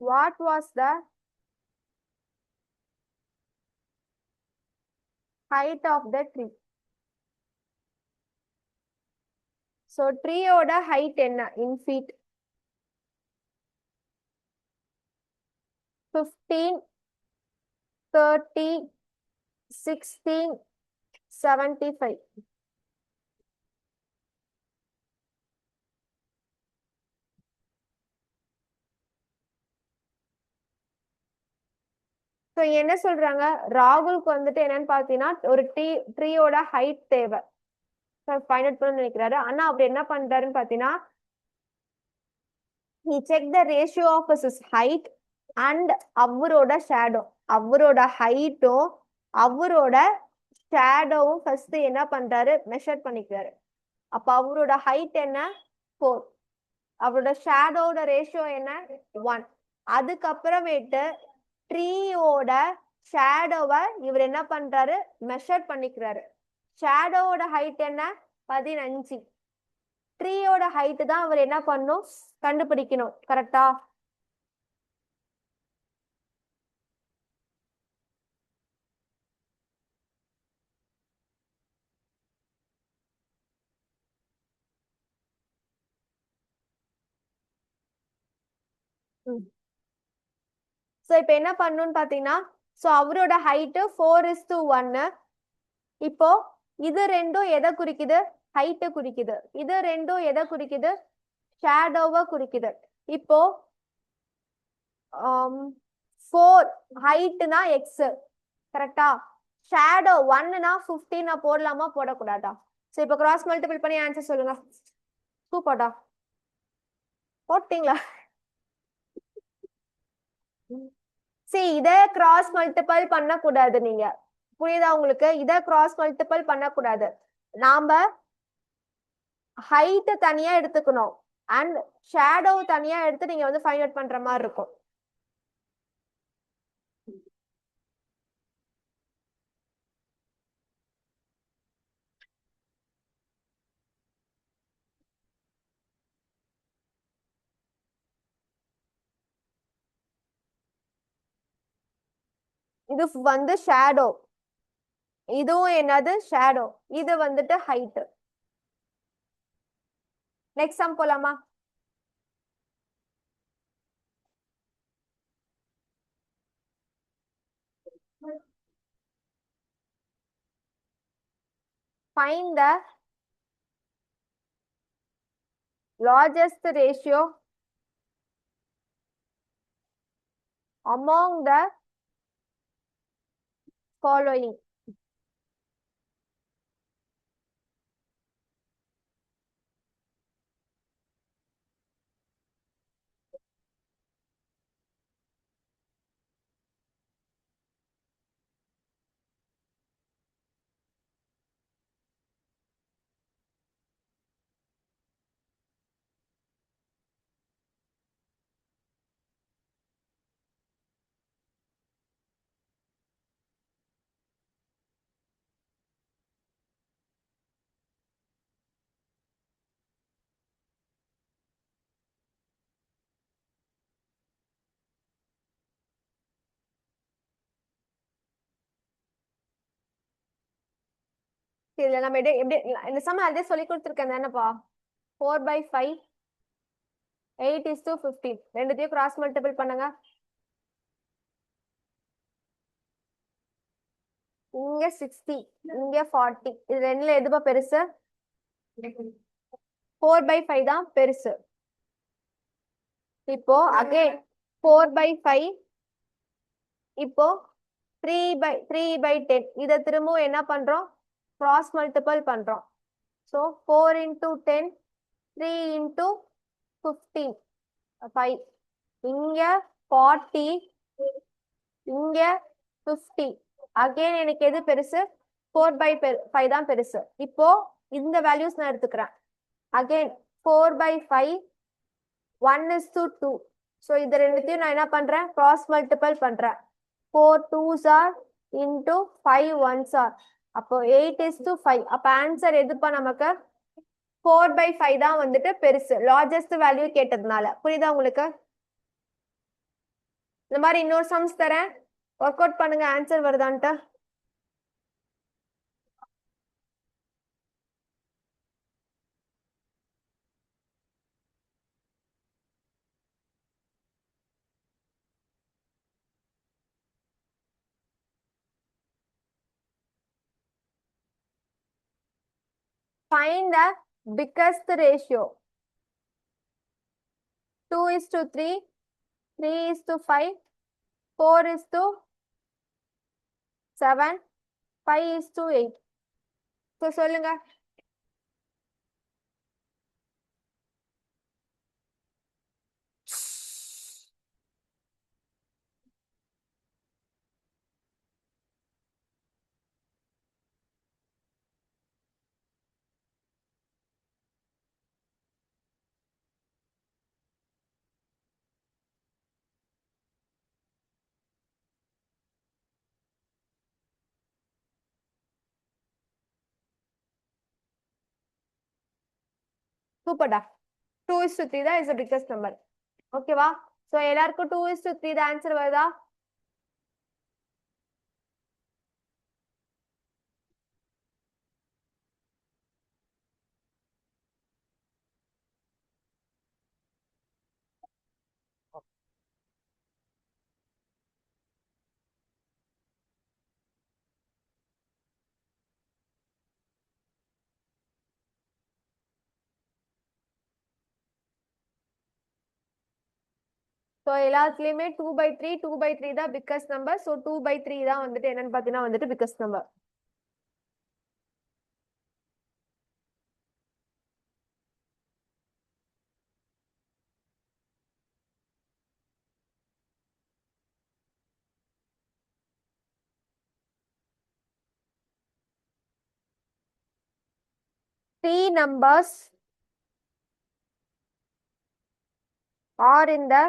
What was the height of the tree? So tree oda height enna in feet? 15, 30, 16, 75. So என்ன சொல்றாங்க ராகுலுக்கு வந்துட்டு என்னன்னு பாத்தீங்கன்னா ஒரு ட்ரீயோட height தேவை find out பண்ண நினைக்கிறாரு. ஆனா அவர் என்ன பண்றாருன்னு பாத்தீங்கன்னா he checked the ratio of his height and அவரோட ஷேடோ. அவரோட ஹைட்டும் அவரோட ஷேடோவும் ஃபர்ஸ்ட் என்ன பண்றாரு மெஷர் பண்ணிக்கிறாரு. அப்ப அவரோட ஹைட் என்ன 4, அவரோட ஷேடோட ரேஷியோ என்ன 1. அதுக்கப்புறமேட்டு ட்ரீயோட ஷேடோவை இவர் என்ன பண்றாரு மெஷர் பண்ணிக்கிறாரு. ஷேடோவோட ஹைட் என்ன 15. ட்ரீயோட ஹைட் தான் அவர் என்ன பண்ணும் கண்டுபிடிக்கணும். கரெக்டா? சோ இப்ப என்ன பண்ணணும்னு பாத்தீங்கன்னா ஸோ அவரோட ஹைட்டு 4:1. இப்போ இது ரெண்டும் எதை குறிக்குது? ஹைட்டு குறிக்குது. இது ரெண்டும் எதை குறிக்குது? ஷேடோவை குறிக்குது. இப்போ 4 ஹைட்னா எக்ஸ், கரெக்டா? ஷேடோ 1னா 15 போடலாமா போடக்கூடாதா? ஸோ இப்போ கிராஸ் மல்டிபிள் பண்ணி ஆன்சர் சொல்லுங்க. சூப்பர்டா, போட்டீங்களா? சரி, இதை கிராஸ் மல்டிபிள் பண்ணக்கூடாது. நீங்க புரியுதா உங்களுக்கு? இதை கிராஸ் மல்டிபிள் பண்ணக்கூடாது. நாம ஹைட் தனியா எடுத்துக்கணும் அண்ட் ஷேடோ தனியா எடுத்து நீங்க வந்து ஃபைண்ட் அவுட் பண்ற மாதிரி இருக்கும். இது வந்து ஷேடோ, இதுவும் என்னது? ஷேடோ. இது வந்துட்டு ஹைட். நெக்ஸ்ட் சம் போலாமா? Find the largest ratio among the following. இதுல நம்ம எப்படி இந்த சம அதே சொல்லி கொடுத்துருக்கேன் தானேப்பா? 4/5 8:15 ரெண்டுத்தையும் கிராஸ் மல்டிபிள் பண்ணுங்க. இங்க 60, இங்க 40. இது ரெண்டுல எதுப்பா பெருசு? 4/5 தான் பெருசு. இப்போ அகைன் 4/5, இப்போ 3/10. இதை திரும்பவும் என்ன பண்றோம்? கிராஸ் மல்டிபிள் பண்றோம். So 4 into 10, 3 into 15, 5. இங்க 40, இங்க 50. அகைன் எனக்கு எது பெருசு? 4/5 தான் பெருசு. இப்போ இந்த வேல்யூஸ் நான் எடுத்துக்கிறேன். அகைன் 4/5 1:2. ஸோ இது ரெண்டுத்தையும் நான் என்ன பண்றேன்? கிராஸ் மல்டிபிள் பண்றேன். 4 2s are into 5 1s are. அப்போ 8:5. அப்ப ஆன்சர் எதுப்பா நமக்கு? 4/5 தான் வந்துட்டு பெருசு. லார்ஜஸ்ட் வேல்யூ கேட்டதுனால. புரியுதா உங்களுக்கு? இந்த மாதிரி இன்னொரு சம்ஸ் தரேன், ஒர்க் அவுட் பண்ணுங்க ஆன்சர் வருதான்ட்டு. Find the biggest ratio. 2:3, 3:5, 4:7, 5:8. So சொல்லுங்க. சூப்பர்டா. 2:3 தான் இஸ் த பிக்கஸ்ட் நம்பர். ஓகேவா? ஸோ எல்லாருக்கும் 2:3 தான் ஆன்சர் வருதா? ஸோ எல்லாத்துலயுமே 2/3 2/3 தான் பிக்கஸ்ட் நம்பர். ஸோ 2/3 தான் வந்துட்டு என்னன்னு பாத்தீங்கன்னா வந்துட்டு biggest number. Three numbers are in the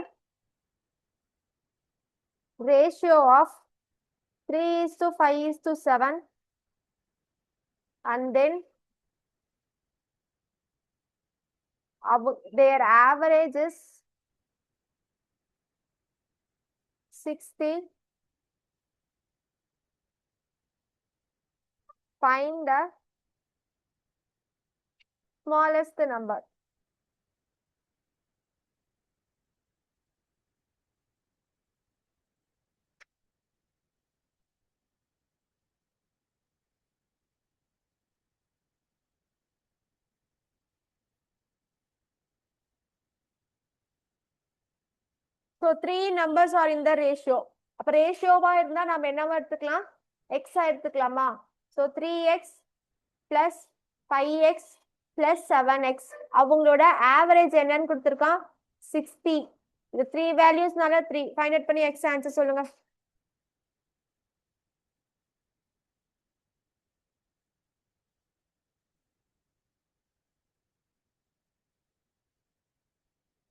ratio of 3:5:7, and then their average is 60. Find the smallest number. So three numbers are in the ratio. அப்ப ரேஷியோவா இருந்தா நம்ம என்னவா எடுத்துக்கலாம்? x எடுத்துக்கலாமா? So 3x plus 5x plus 7x. அவங்களோட average என்னன்னு கொடுத்திருக்கான்? 60. இந்த 3 வேல்யூஸ்னால 3. Find out பண்ணி x ஆன்சர் சொல்லுங்க.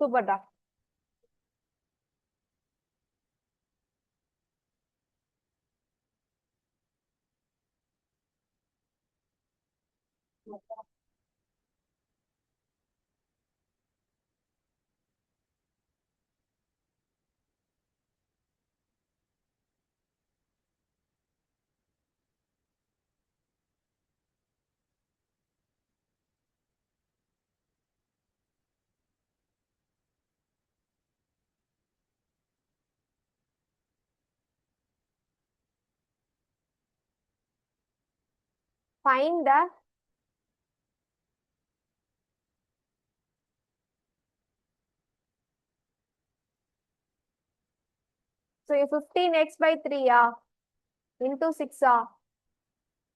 சூப்பர்டா. Find the so 15x/3 into 6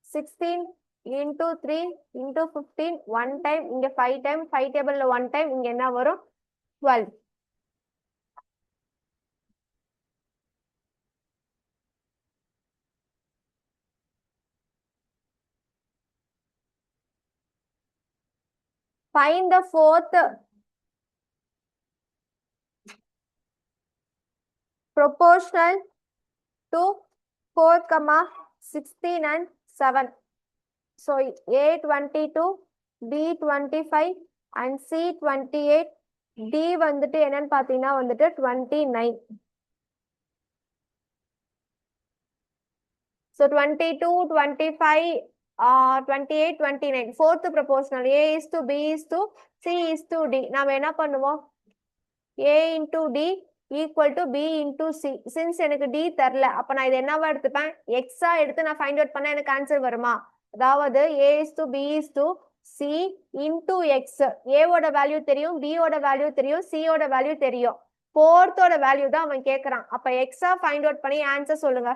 16 into 3 into 15 1 time இங்க 5 time 5 table 1 time இங்க என்ன வரும் 12. Find the fourth proportional to 4, 16 and 7. So A 22, B 25 and C 28, D வந்துட்டு என்னன்னு பாத்தீங்கன்னா வந்துட்டு 29. So 22, 25, 28, 29. Fourth proportional. A is to B is to C is to D. நாம என்ன பண்ணுவோம்? A into D equal to B into C. Since எனக்கு D தரல, அப்ப நான் இது என்னவா எடுத்துப்பேன்? X எடுத்து நான் find out பண்ண எனக்கு ஆன்சர் வருமா? அதாவது A is to B is to C into X. A ஓட வேல்யூ தெரியும், B ஓட வேல்யூ தெரியும், C ஓட வேல்யூ தெரியும். Fourth ஓட வேல்யூ தான் அவன் கேக்குறான். அப்ப X find out பண்ணி ஆன்சர் சொல்லுங்க.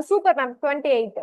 Super ma'am, 28.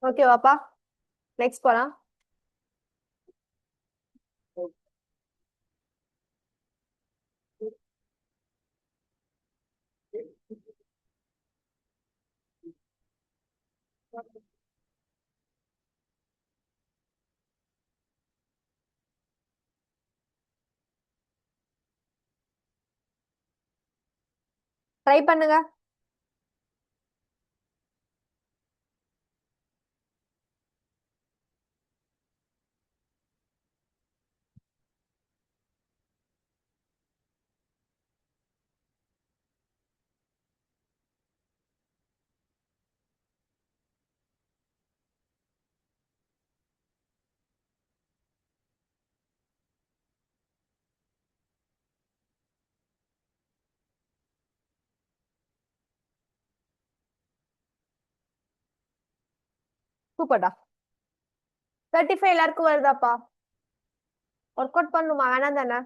Okay, வாப்பா. Next போலாம். ட்ரை பண்ணுங்க. சூப்பர்டா. 35 எல்லாருக்கும் வருதாப்பா? ஒர்க் அவுட் பண்ணுமா? வேணாம் தானே?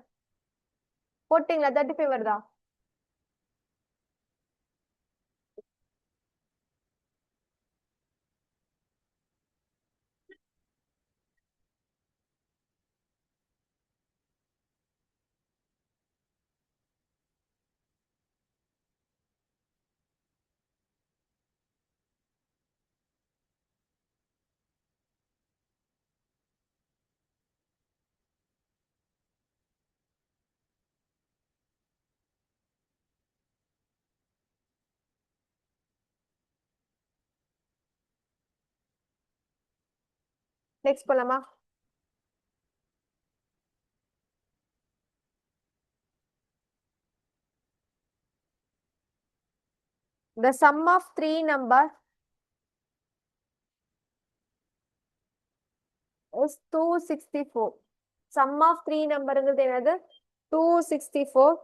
போட்டீங்களா? 35 வருதா? நெக்ஸ்ட் போலாமா? The sum of three number is 264. Sum of three numberங்கிறது என்னது? 264.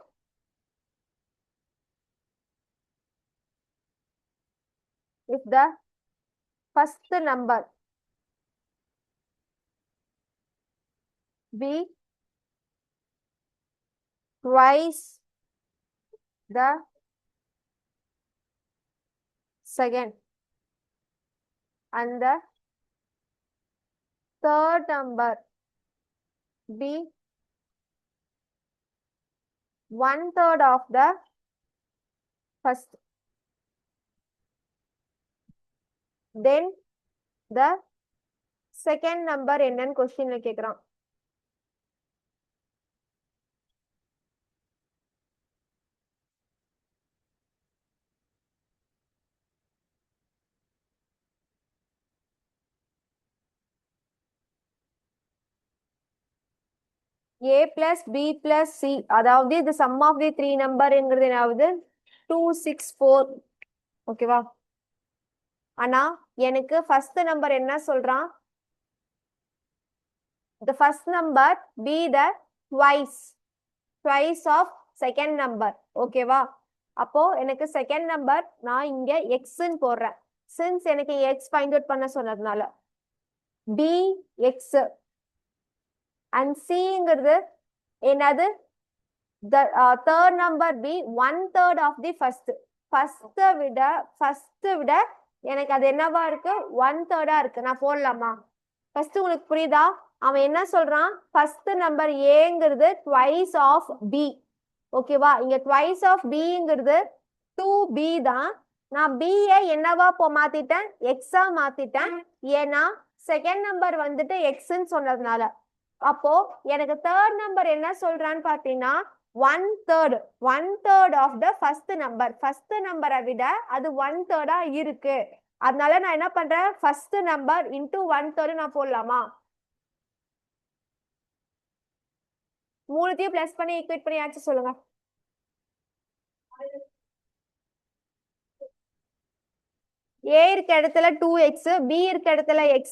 If the first number be twice the second and the third number be 1/3 of the first, then the second number என்னன்னு கொஸ்டின்ல கேக்குறான். A plus B plus C, அதாவது இது sum of the three numberங்கிறது என்னாவது? 264. ஓகேவா? ஆனா எனக்கு first number என்ன சொல்றான்? The first number be the twice of second number. ஓகேவா? அப்போ எனக்கு second number நான் இங்க x ன்னு போடுறேன். Since எனக்கு x find out பண்ண சொன்னதுனால b x and c என்னது? The third number be 1/3 of the first. first விட எனக்கு அது என்னவா இருக்கு? 1/3 இருக்கு. நான் போடலாமா? ஃபர்ஸ்ட் உங்களுக்கு புரியுதா? அவன் என்ன சொல்றான்? ஃபர்ஸ்ட் நம்பர் ஏங்கிறது twice of b. ஓகேவா? இங்க twice of bங்கிறது 2b தான். நான் b என்னவா மாத்திட்டேன்? x மாத்திட்டேன். ஏன்னா செகண்ட் நம்பர் வந்துட்டு x ன்னு சொன்னதுனால. அப்போ எனக்கு தேர்ட் நம்பர் என்ன சொல்றான்னு பாத்தீங்கன்னா 1/3 of the first number. First நம்பரை விட அது 1/3 இருக்கு. அதனால நான் என்ன பண்றேன்? ஃபர்ஸ்ட் நம்பர் இன்டூ 1/3 நான் போடலாமா? மூணுத்தையும் பிளஸ் பண்ணி ஈக்குவேட் பண்ணி ஆன்சர் சொல்லுங்க. A இருக்க இடத்துல 2x, B இருக்க இடத்துல x,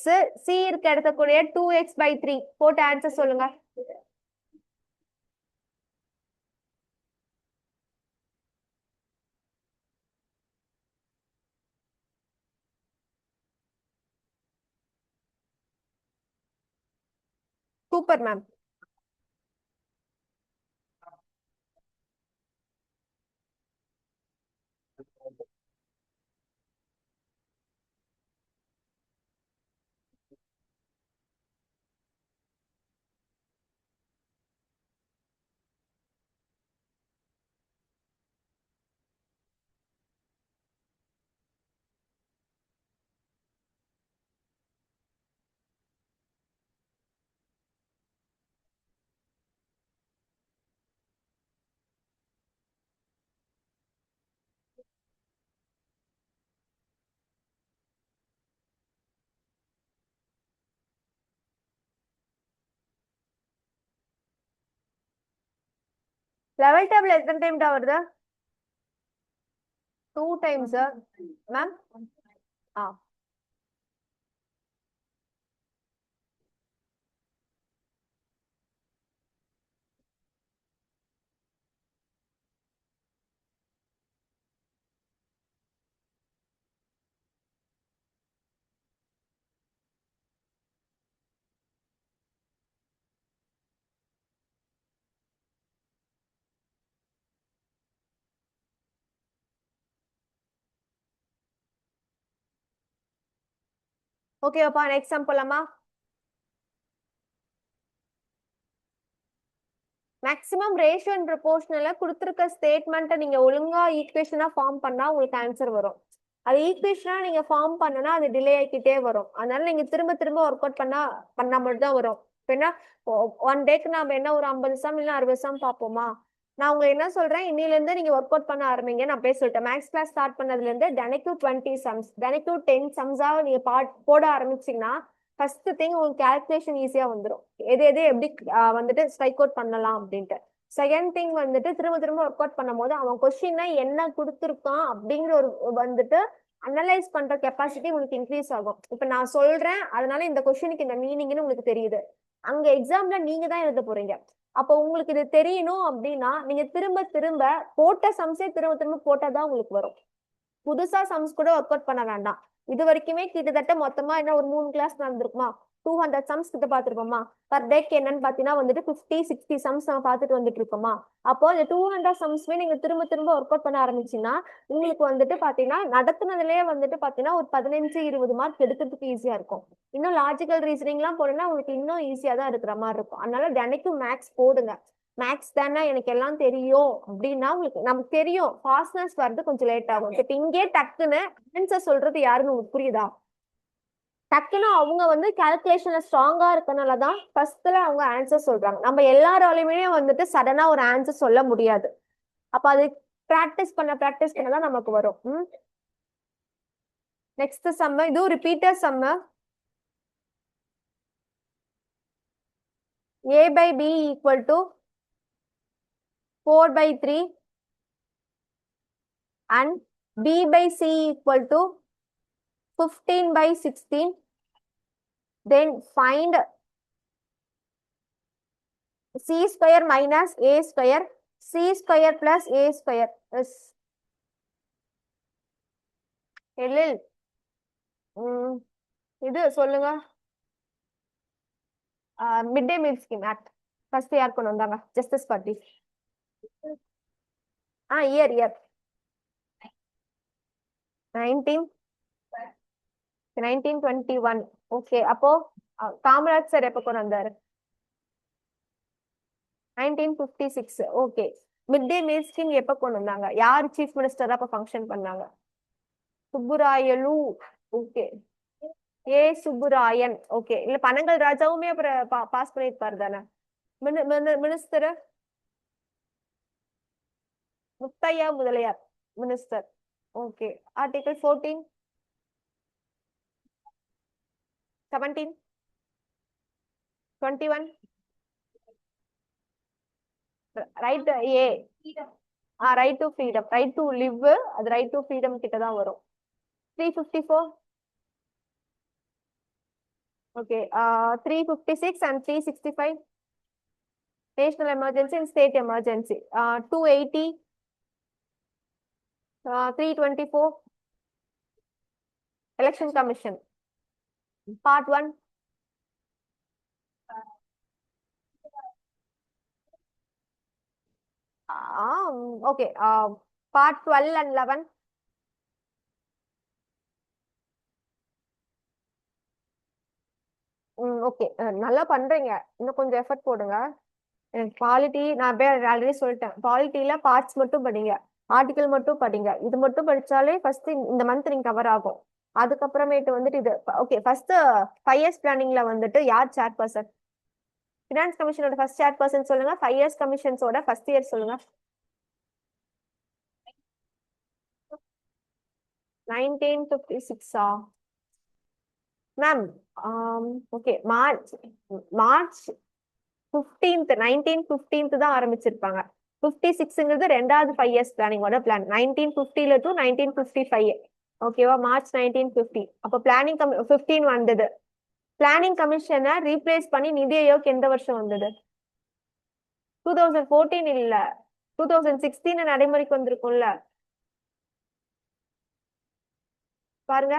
C இருக்க இடத்துல 2x/3 போட்டு ஆன்சர் சொல்லுங்க. Super ma'am. லெவல் டேபிள் எத்தனை டைம் வருது? 2 times மேம். ஆ ஓகேவாப்பா, நெக்ஸ்ட் சம் போலாமா? மேக்ஸிமம் ரேஷியோ அண்ட் ப்ரொபோர்ஷனல கொடுத்துருக்க ஸ்டேட்மெண்ட்டை நீங்க ஒழுங்கா ஈக்குவேஷனா ஃபார்ம் பண்ணா உங்களுக்கு ஆன்சர் வரும். அது ஈக்குவேஷனா நீங்க ஃபார்ம் பண்ணனா அது டிலே ஆகிக்கிட்டே வரும். அதனால நீங்க திரும்ப திரும்ப ஒர்க் அவுட் பண்ணா மட்டும் தான் வரும். இப்போ என்ன, ஒன் டேக்கு நாம என்ன ஒரு 50 சம் இல்லை 60 சம் பார்ப்போமா? நான் உங்களுக்கு என்ன சொல்றேன், இன்னில இருந்து நீங்க ஒர்க் அவுட் பண்ண ஆரம்பிங்க. நான் பேச சொல்லிட்டேன், மேக்ஸ் கிளாஸ் ஸ்டார்ட் பண்ணதுல இருந்து தினைக்கும் 20 சம்ஸ், தினைக்கும் 10 சம்ஸா நீங்க போட ஆரம்பிச்சீங்கன்னா ஃபர்ஸ்ட் திங் உங்களுக்கு கால்குலேஷன் ஈஸியா வந்துடும். எது எது எப்படி வந்துட்டு ஸ்ட்ரைக் அவுட் பண்ணலாம் அப்படின்ட்டு. செகண்ட் திங் வந்துட்டு திரும்ப திரும்ப ஒர்க் அவுட் பண்ணும் போது அவன் கொஸ்டின்னா என்ன கொடுத்துருக்கான் அப்படிங்கிற ஒரு வந்துட்டு அனலைஸ் பண்ற கெப்பாசிட்டி உங்களுக்கு இன்க்ரீஸ் ஆகும். இப்ப நான் சொல்றேன் அதனால இந்த கொஸ்டினுக்கு இந்த மீனிங்னு உங்களுக்கு தெரியுது. அங்க எக்ஸாம்ல நீங்க தான் எழுத போறீங்க. அப்போ உங்களுக்கு இது தெரியணும் அப்படின்னா நீங்க திரும்ப திரும்ப போட்ட சம்ஸே திரும்ப திரும்ப போட்டாதான் உங்களுக்கு வரும். புதுசா சம்ஸ் கூட ஒர்க் அவுட் பண்ண வேண்டாம். இது வரைக்குமே கிட்டத்தட்ட மொத்தமா என்ன ஒரு 3 கிளாஸ் நடந்திருக்குமா? 200 சம்ஸ் கிட்ட பாத்துருப்போமா? பர் டேக்கு என்னன்னு பாத்தீங்கன்னா வந்துட்டு 50-60 சம்ஸ் நம்ம பாத்துட்டு வந்துட்டு இருக்கோமா? அப்போ இந்த 200 சம்ஸ்மே நீங்க திரும்ப திரும்ப ஒர்க் அவுட் பண்ண ஆரம்பிச்சீங்கன்னா உங்களுக்கு வந்துட்டு பாத்தீங்கன்னா நடத்துனதுலயே வந்துட்டு பாத்தீங்கன்னா ஒரு 15-20 மார்க் எடுக்கிறதுக்கு ஈஸியா இருக்கும். இன்னும் லாஜிக்கல் ரீசனிங் எல்லாம் போடுன்னா உங்களுக்கு இன்னும் ஈஸியா தான் இருக்கிற மாதிரி இருக்கும். அதனால தினைக்கும் மேக்ஸ் போடுங்க. மேக்ஸ் தானே எனக்கு எல்லாம் தெரியும் அப்படின்னா உங்களுக்கு நமக்கு தெரியும், ஃபாஸ்ட்னஸ் வர்றது கொஞ்சம் லேட் ஆகும். இப்ப இங்கே டக்குன்னு ஆன்சர் சொல்றது யாருன்னு உங்களுக்கு புரியுதா? டக்குன்னு அவங்க வந்து கால்குலேஷன்ல ஸ்ட்ராங்கா இருக்கனாலதான் ஃபர்ஸ்ட்ல அவங்க ஆன்சர் சொல்றாங்க. நம்ம எல்லாராலையுமே வந்துட்டு சடனா ஒரு ஆன்சர் சொல்ல முடியாது. அப்ப அது பிராக்டிஸ் பண்ணதான் நமக்கு வரும். நெக்ஸ்ட் சம்ம, இது ரிப்பீட்டர் சம்ம. a by b equal to 4/3 and b by c equal to 15/16. Then find c square minus a square, c square plus a square is எழில். இது சொல்லுங்க. Mid day meal scheme act first யார் கொண்டு வந்தாங்க? Justice party. Year 1921. Okay, அப்போ Kamaraj sir எப்ப கொண்டு வந்தாரு? 1956. Okay, mid day meal scheme எப்ப கொண்டு வந்தாங்க? யார் சீஃப் மினிஸ்டரா அப்ப ஃபங்க்ஷன் பண்ணாங்க? Subbarayalu. Okay, A Subbarayan. Okay, இல்ல பனங்கல் ராஜாவுமே அப்புறம் பாஸ் பண்ணிருப்பாரு தானே minister? Muthiah Mudaliar minister. Okay, article 14, 17, 21. Right A. Right to freedom, right to live, அது ரைட் டு ஃப்ரீடம் கிட்ட தான் வரும். 354. Okay, 356 and 365. National emergency and state emergency. 280, 324. Election commission part 1. Okay, part 12 and 11. Okay, நல்லா பண்றீங்க. இன்னும் கொஞ்சம் எஃபர்ட் போடுங்க. எனக்கு பாலிட்டி நான் ஆல்ரெடி சொல்லிட்டேன், பாலிட்டியில பார்ட்ஸ் மட்டும் படிங்க, ஆர்டிகல் மட்டும் படிங்க. இது மட்டும் படிச்சாலே ஃபர்ஸ்ட் இந்த மந்த் நீங்க கவர் ஆகும். அதுக்கப்புறமேட்டு வந்துட்டு இது ஓகே. ஃபர்ஸ்ட் 5 இயர்ஸ் பிளானிங்ல வந்துட்டு யார் சேர் பர்சன்? ஃபினான்ஸ் கமிஷனோட ஃபர்ஸ்ட் சேர் பர்சன் சொல்லுங்க. 5 இயர்ஸ் கமிஷன்ஸோட ஃபர்ஸ்ட் இயர் சொல்லுங்க. 1956. மேம் ஓகே, மார்ச் 15th 1915 தான் ஆரம்பிச்சிருப்பாங்க. 56ங்கிறது ரெண்டாவது 5 இயர்ஸ் பிளானிங்கோட பிளான் 1950 to 1955 ஓகேவா மார்ச் 1950 அப்போ பிளானிங் 15 வந்தது பிளானிங் கமிஷனை ரீப்ளேஸ் பண்ணி நிதி ஆயோக் எந்த வருஷம் வந்தது 2014 இல்ல 2016 நடைமுறைக்கு வந்திருக்கும்ல பாருங்க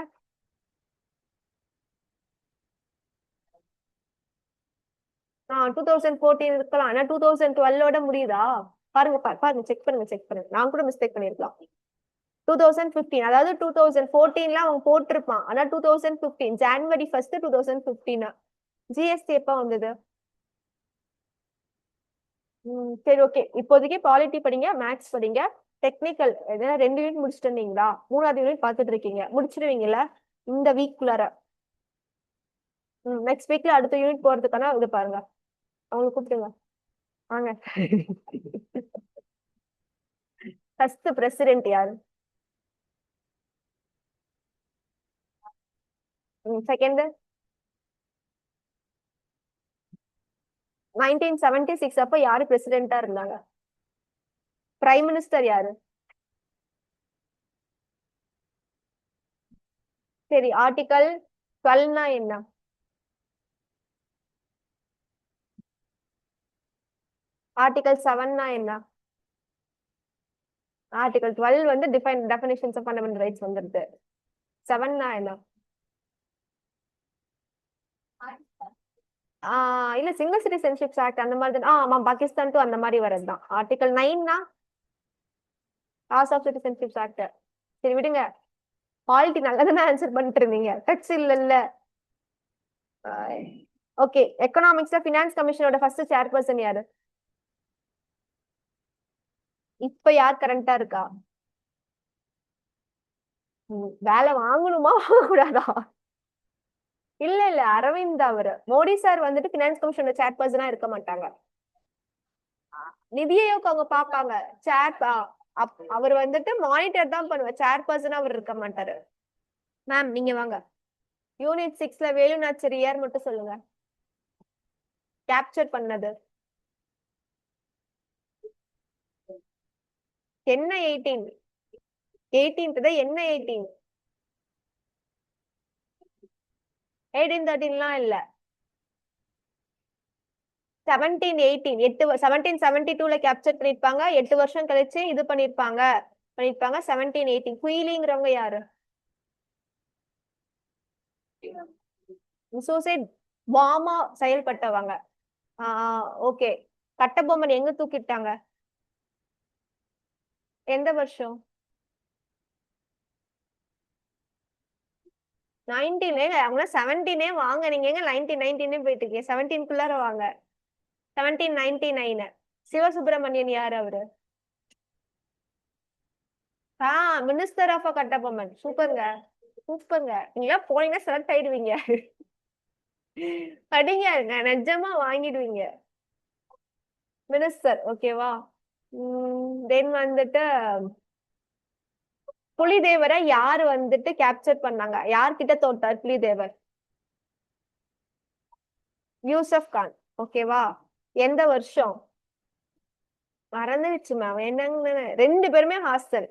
2014 இருக்கலாம் ஆனா 2012 முடியுதா பாருங்க பாருங்க செக் பண்ணுங்க நான் கூட மிஸ்டேக் பண்ணிருக்கலாம் 2015 அதாவது 2014 அவன் போட்டிருப்பான் ஆனா 2015 ஜனவரி 1 2015 ஜிஎஸ்டி எப்ப வந்தது சரி ஓகே இப்போதைக்கு பாலிட்டி படிங்க மேக்ஸ் படிங்க டெக்னிக்கல் எதனா 2 யூனிட் முடிச்சுட்டு இருந்தீங்களா 3வது யூனிட் பாத்துட்டு இருக்கீங்க முடிச்சிருவீங்கல்ல இந்த வீக்குள்ளார நெக்ஸ்ட் வீக்ல அடுத்த யூனிட் போறதுக்கான இது பாருங்க அவங்களை கூப்பிடுங்க வாங்க ஃபர்ஸ்ட் பிரசிடென்ட் யாரு செகண்ட் 1976 அப்ப யாரு பிரசிடென்டா இருந்தாங்க பிரைம் மினிஸ்டர் யாரு சரி ஆர்டிகல் 12னா என்ன ஆர்டிகல் 7னா என்ன ஆர்டிகல் 12 வந்து டெஃபினிஷன்ஸ் ஆஃப் ஃபண்டமெண்டல் ரைட்ஸ் வந்துருது 7னா என்ன இல்ல சிங்கிள் சிட்டிசன்ஷிப்ஸ் ஆக்ட் அந்த மாதிரி தான் ஆமா பாகிஸ்தானுக்கு அந்த மாதிரி வரதுதான் ஆர்டிகல் 9னா லாஸ் ஆஃப் சிட்டிசன்ஷிப்ஸ் ஆக்ட் சரி விடுங்க பாலிட்டி நல்லதானே ஆன்சர் பண்ணிட்டு இருந்தீங்க டச் இல்ல ஓகே எக்கனாமிக்ஸ்ல பினான்ஸ் கமிஷனோட ஃபர்ஸ்ட் சேர்பர்சன் யாரு இப்ப யார் கரண்டா இருக்கா வேலை வாங்கணுமா கூடாதா இல்ல அரவிந்த் அவரு மோடி சார் வந்துட்டு பினான்ஸ் கமிஷனோட சேர்பர்சனா இருக்க மாட்டாங்க நிதி ஆயோக் அவங்க பாப்பாங்க சேர் அவர் வந்துட்டு மானிட்டர் தான் பண்ணுவார் சேர்பர்சனா அவர் இருக்க மாட்டாரு மேம் நீங்க வாங்க யூனிட் 6ல வேலு நாச்சியார் மட்டும் சொல்லுங்க கேப்சர் பண்ணது என்ன 18th என்ன 18 இல்ல 1772ல கேப்சர் பண்ணிருப்பாங்க 8 வருஷம் கழிச்சு இது பண்ணிருப்பாங்க 1718 குயிலிங்கிறவங்க யாரு சூசைட் பாமா செயல்பட்டவங்க ஓகே கட்டபொம்மன் எங்க தூக்கிட்டாங்க எந்த வருஷம் 19 அவங்க 17 வாங்க நீங்க எங்க 19 போயிட்டு இருக்கீங்க 17 வாங்க 1799 சிவசுப்பிரமணியன் யாரு அவரு மினிஸ்டர் ஆஃப் கட்டபொம்மன் சூப்பருங்க நீங்க போனீங்கன்னா செலக்ட் ஆயிடுவீங்க படிங்க நிஜமா வாங்கிடுவீங்க மினிஸ்டர் ஓகேவா தென் வந்துட்டு புலிதேவரை யாரு வந்துட்டு கேப்சர் பண்ணாங்க யார்கிட்ட தோட்டார் புலிதேவர் யூசப் கான் ஓகேவா எந்த வருஷம் மறந்துடுச்சு மேம் என்னங்க 2 பேருமே ஹாஸ்டல்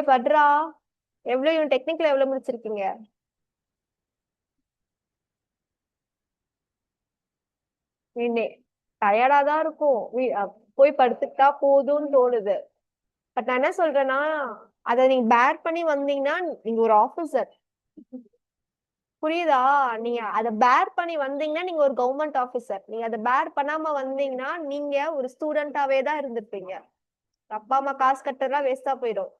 பட்ரா எவ்வளவு டெக்னிக்கல் எவ்வளவு முடிச்சிருக்கீங்க டயர்டா தான் இருக்கும் போய் படுத்துட்டா போதும்னு தோணுது பட் நான் என்ன சொல்றேன்னா அதை நீங்க பேர் பண்ணி வந்தீங்கன்னா நீங்க ஒரு ஆபீசர் புரியுதா நீங்க அதை பேர் பண்ணி வந்தீங்கன்னா நீங்க ஒரு கவர்மெண்ட் ஆபீசர் நீங்க அதை பேர் பண்ணாம வந்தீங்கன்னா நீங்க ஒரு ஸ்டூடெண்டாவே தான் இருந்திருப்பீங்க அப்பா அம்மா காசு கட்டுறதுலாம் வேஸ்டா போயிடும்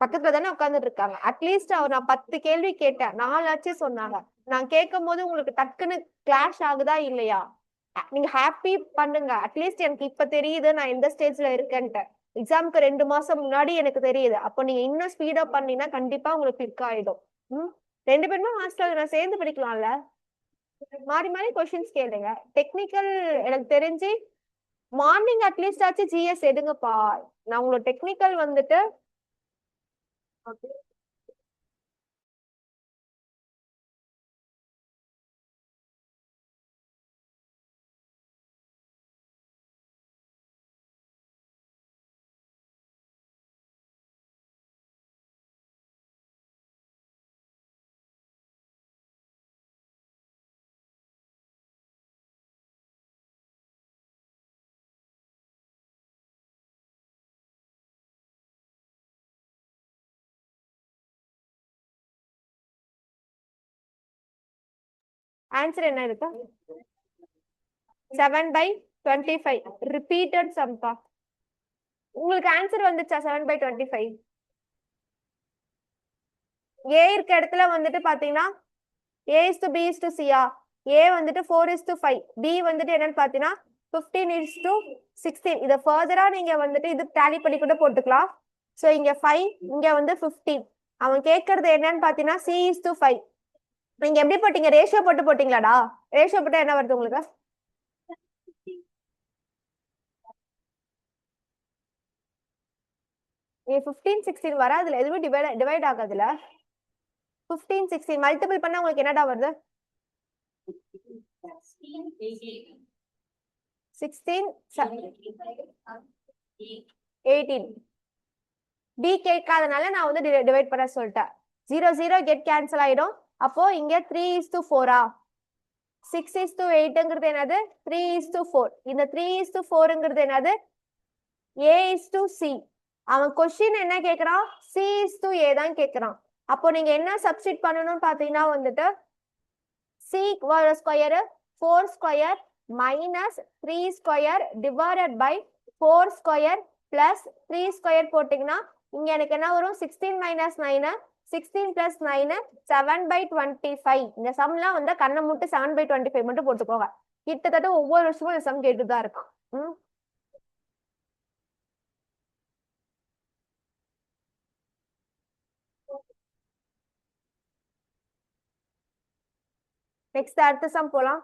பக்கத்துல தானே உட்காந்துட்டு இருக்காங்க அட்லீஸ்ட் அவர் நான் 10 கேள்வி கேட்டேன் 4 சொன்னாங்க நான் கேட்கும் போது உங்களுக்கு டக்குன்னு கிளாஷ் ஆகுதா இல்லையா நீங்க ஹாப்பி பண்ணுங்க அட்லீஸ்ட் எனக்கு இப்ப தெரியுது நான் எந்த ஸ்டேஜ்ல இருக்கேன்ட்டு எக்ஸாமுக்கு 2 மாசம் முன்னாடி எனக்கு தெரியுது அப்போ நீங்க இன்னும் ஸ்பீட் அப் பண்ணீங்கன்னா கண்டிப்பா உங்களுக்கு கிளிக் ஆயிடும் 2 பேருமே ஹாஸ்டல் நான் சேர்ந்து படிக்கலாம்ல மாறி மாறி கொஸ்டின்ஸ் கேளுங்க டெக்னிக்கல் எனக்கு தெரிஞ்சு மார்னிங் அட்லீஸ்ட் ஆச்சு ஜிஎஸ் எடுங்கப்பா நான் உங்களோட டெக்னிக்கல் வந்துட்டு ஆன்சர் என்ன இருக்கு 7/25 ரிப்பீட்டட் சம்பா உங்களுக்கு ஆன்சர் வந்துச்சா 7/25 ஏ இருக்க இடத்துல வந்துட்டு பாத்தீங்கன்னா A is to B is to C ah A வந்துட்டு 4 is to 5 B வந்துட்டு என்னன்னு பாத்தீங்கன்னா 15 is to 16 இத ஃபர்தரா நீங்க வந்துட்டு இது டேலி பண்ணி கூட போட்டுக்கலாம் சோ இங்க 5 இங்க வந்து 15 அவன் கேக்குறது என்னன்னு பாத்தீங்கன்னா C is to 5 நீங்க எப்படி போட்டீங்க ரேஷியோ போட்டு போட்டீங்களாடா ரேஷியோ போட்டா என்ன வருது உங்களுக்கு 15 16 வராதுல எதுவும் டிவைட் ஆகாதுல 15 16 மல்டிபிள் பண்ணா உங்களுக்கு என்னடா வருது 16 18 B கேட்காதனால நான் வந்து டிவைட் பண்ண சொல்லிட்டேன் 0 0 கெட் கேன்சல் ஆயிடும் அப்போ இங்க 3 is to 4 6 is to 8ங்கிறது என்னது 3 is to 4 இந்த 3 is to 4ங்கிறது என்னது A is to C அவன் கொஸ்டின் என்ன கேக்குறான் C is to A தான் கேக்குறான் அப்போ நீங்க என்ன சப்ஸ்டிட் பண்ணணும்னு பாத்தீங்கன்னா வந்துட்டு C square 4 square minus 3 square divided by 4 square plus 3 square போட்டீங்கன்னா இங்க எனக்கு என்ன வரும் 16 மைனஸ் 9 16 பிளஸ் 9 7/25 இந்த சம்லாம் வந்து கண்ணை மூட்டு 7/25 மட்டும் போட்டுக்கோங்க கிட்டத்தட்ட ஒவ்வொரு வருஷமும் இந்த சம் கேட்டுதான் இருக்கும் நெக்ஸ்ட் அடுத்த சம் போலாம்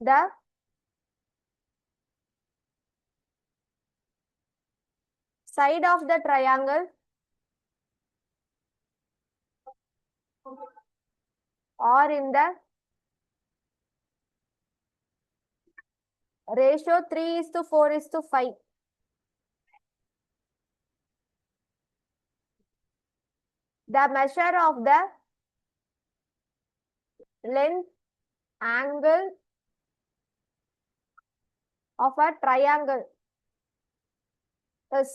the side of the triangle are in the ratio 3 is to 4 is to 5 the measure of the length angle of a triangle is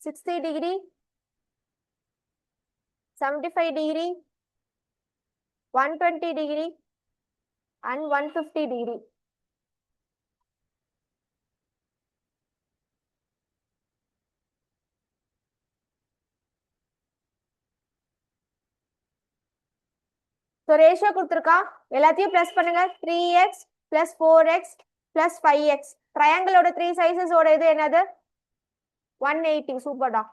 60 degree 75 degree 120 degree and 150 degree so ratio கொடுத்திருக்கா எல்லாத்தையும் plus பண்ணுங்க 3x plus 4x plus 5x triangle ஓட 3 sizes ஓட இது என்னது 180 சூப்பர்டா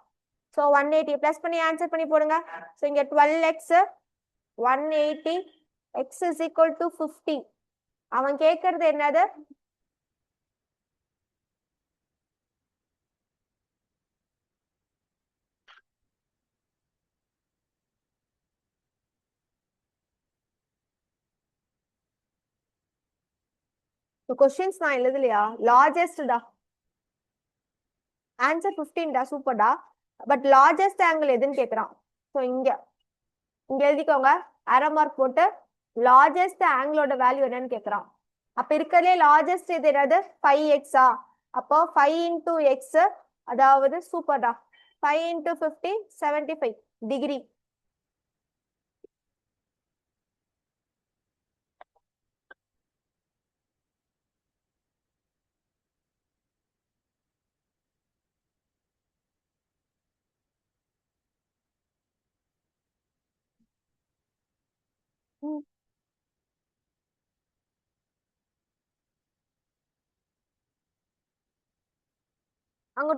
so 180 plus பண்ணி answer பண்ணி போடுங்க so இங்க 12x 180 x is equal to 50 அவன் கேக்குறது என்னது கொஸ்டின்ஸ் நான் எழுதலையா லார்ஜஸ்ட் டா ஆன்சர் 15 டா சூப்பர் டா பட் லார்ஜஸ்ட் ஆங்கிள் எதுன்னு கேக்குறான் சோ இங்க எழுதிக்கோங்க அரை மார்க் போட்டு லார்ஜஸ்ட் ஆங்கிளோட வேல்யூ என்னன்னு கேக்குறான் அப்ப இருக்கிறதுலே லார்ஜஸ்ட் இது என்னது 5x அப்போ 5 into x அதாவது சூப்பர் டா 5 into 50 75 டிகிரி அங்க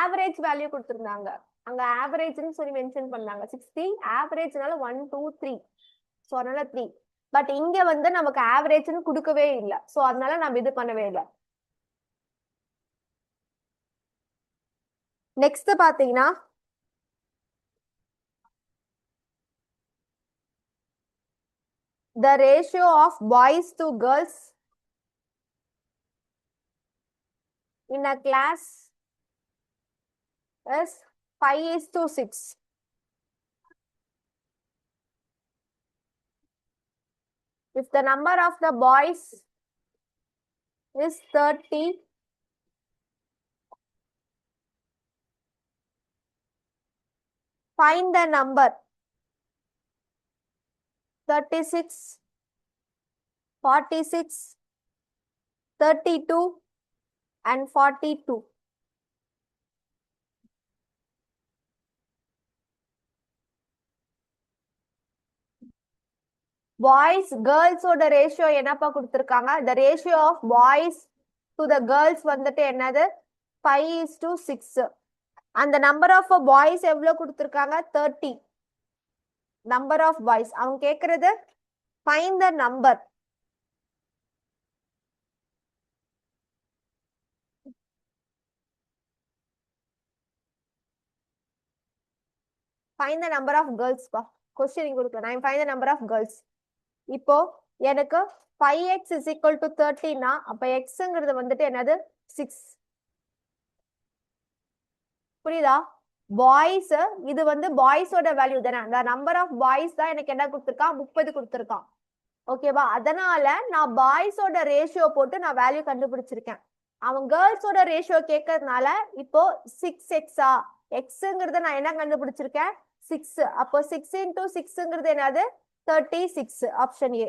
ஆவரேஜ் வேல்யூ கொடுத்திருந்தாங்க அங்க ஆவரேஜ்னு சொல்லி மென்ஷன் பண்ணாங்க 60 ஆவரேஜ்னால 1 2 3 சோ அதனால 3 பட் இங்க வந்து நமக்கு ஆவரேஜ்னு கொடுக்கவே இல்ல சோ அதனால நம்ம இது பண்ணவே இல்ல நெக்ஸ்ட் பாத்தீங்கன்னா the ratio of boys to girls in a class is 5 is to 6 If the number of the boys is 30, find the number 36, 46, 32 and 42. Boys, girls ஓட ரேஷியோ என்னப்பா கொடுத்திருக்காங்க? The ratio of boys to the girls வந்துட்டு என்னது? 5:6. அந்த number of boys எவ்வளவு கொடுத்திருக்காங்க? 30. Number of boys அவங்க கேக்குறது find the number. Find the number of girls பா. கொஸ்டின் கொடுக்கல. நான் find the number of girls. இப்போ எனக்கு 5x is equal to 30 னா அப்ப xங்கிறது வந்துட்டு என்னது? 6. புரியுதா? பாய்ஸ் இது வந்து பாய்ஸோட வேல்யூ தானே. அந்த நம்பர் ஆஃப் பாய்ஸ் தான் எனக்கு என்ன கொடுத்திருக்கான்? 30 கொடுத்திருக்கான். ஓகேவா? அதனால நான் பாய்ஸோட ரேஷியோ போட்டு நான் வேல்யூ கண்டுபிடிச்சிருக்கேன். அவன் கேர்ள்ஸோட ரேஷியோ கேட்கறதுனால இப்போ 6x எக்ஸ்ங்கிறத நான் என்ன கண்டுபிடிச்சிருக்கேன்? 6. அப்போ 6 into 6ங்கிறது என்னது? 36. Option A.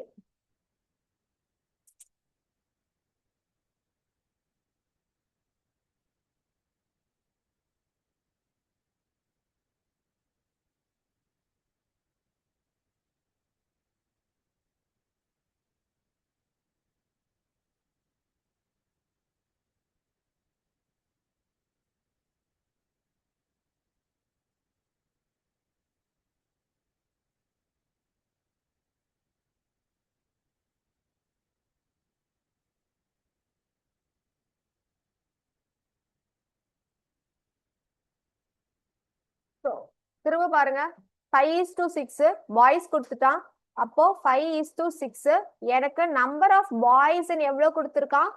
திரும்ப பாருங்க. 5:6 பாய்ஸ் கொடுத்துட்டான். அப்போ 5:6 எனக்கு நம்பர் ஆஃப் பாய்ஸ் எவ்வளவு கொடுத்திருக்கான்?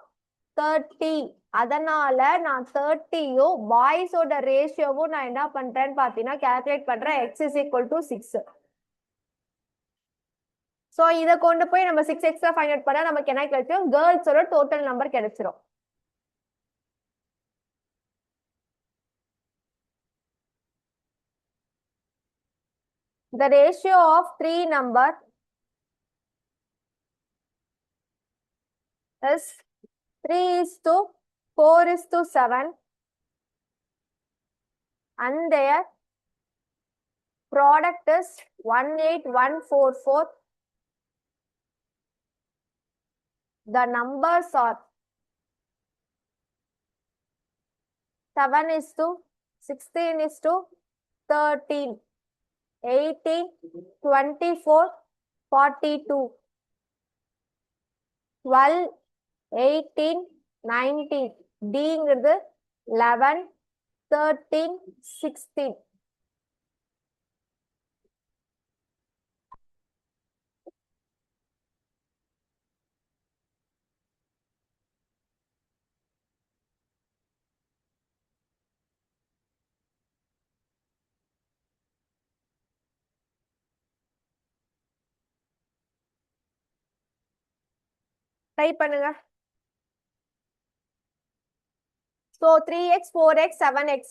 30. அதனால நான் 30யும் பாய்ஸோட ரேஷியோவும் நான் என்ன பண்றேன்னு பாத்தீங்கன்னா கால்குலேட் பண்றேன். x is equal to 6. So இத கொண்டு போய் நம்ம 6x ஃபைண்ட் அவுட் பண்ணா நமக்கு என்ன கிடைக்கும்? கேர்ள்ஸோட டோட்டல் நம்பர் கிடைச்சிரும். The ratio of 3 number is 3:4:7 and their product is 18144. The numbers are 7:16:13, 18, 24, 42, 12, 18, 19. Dங்கிறது 11, 13, 16. Try பண்ணுங்க. So 3x, 4x, 7x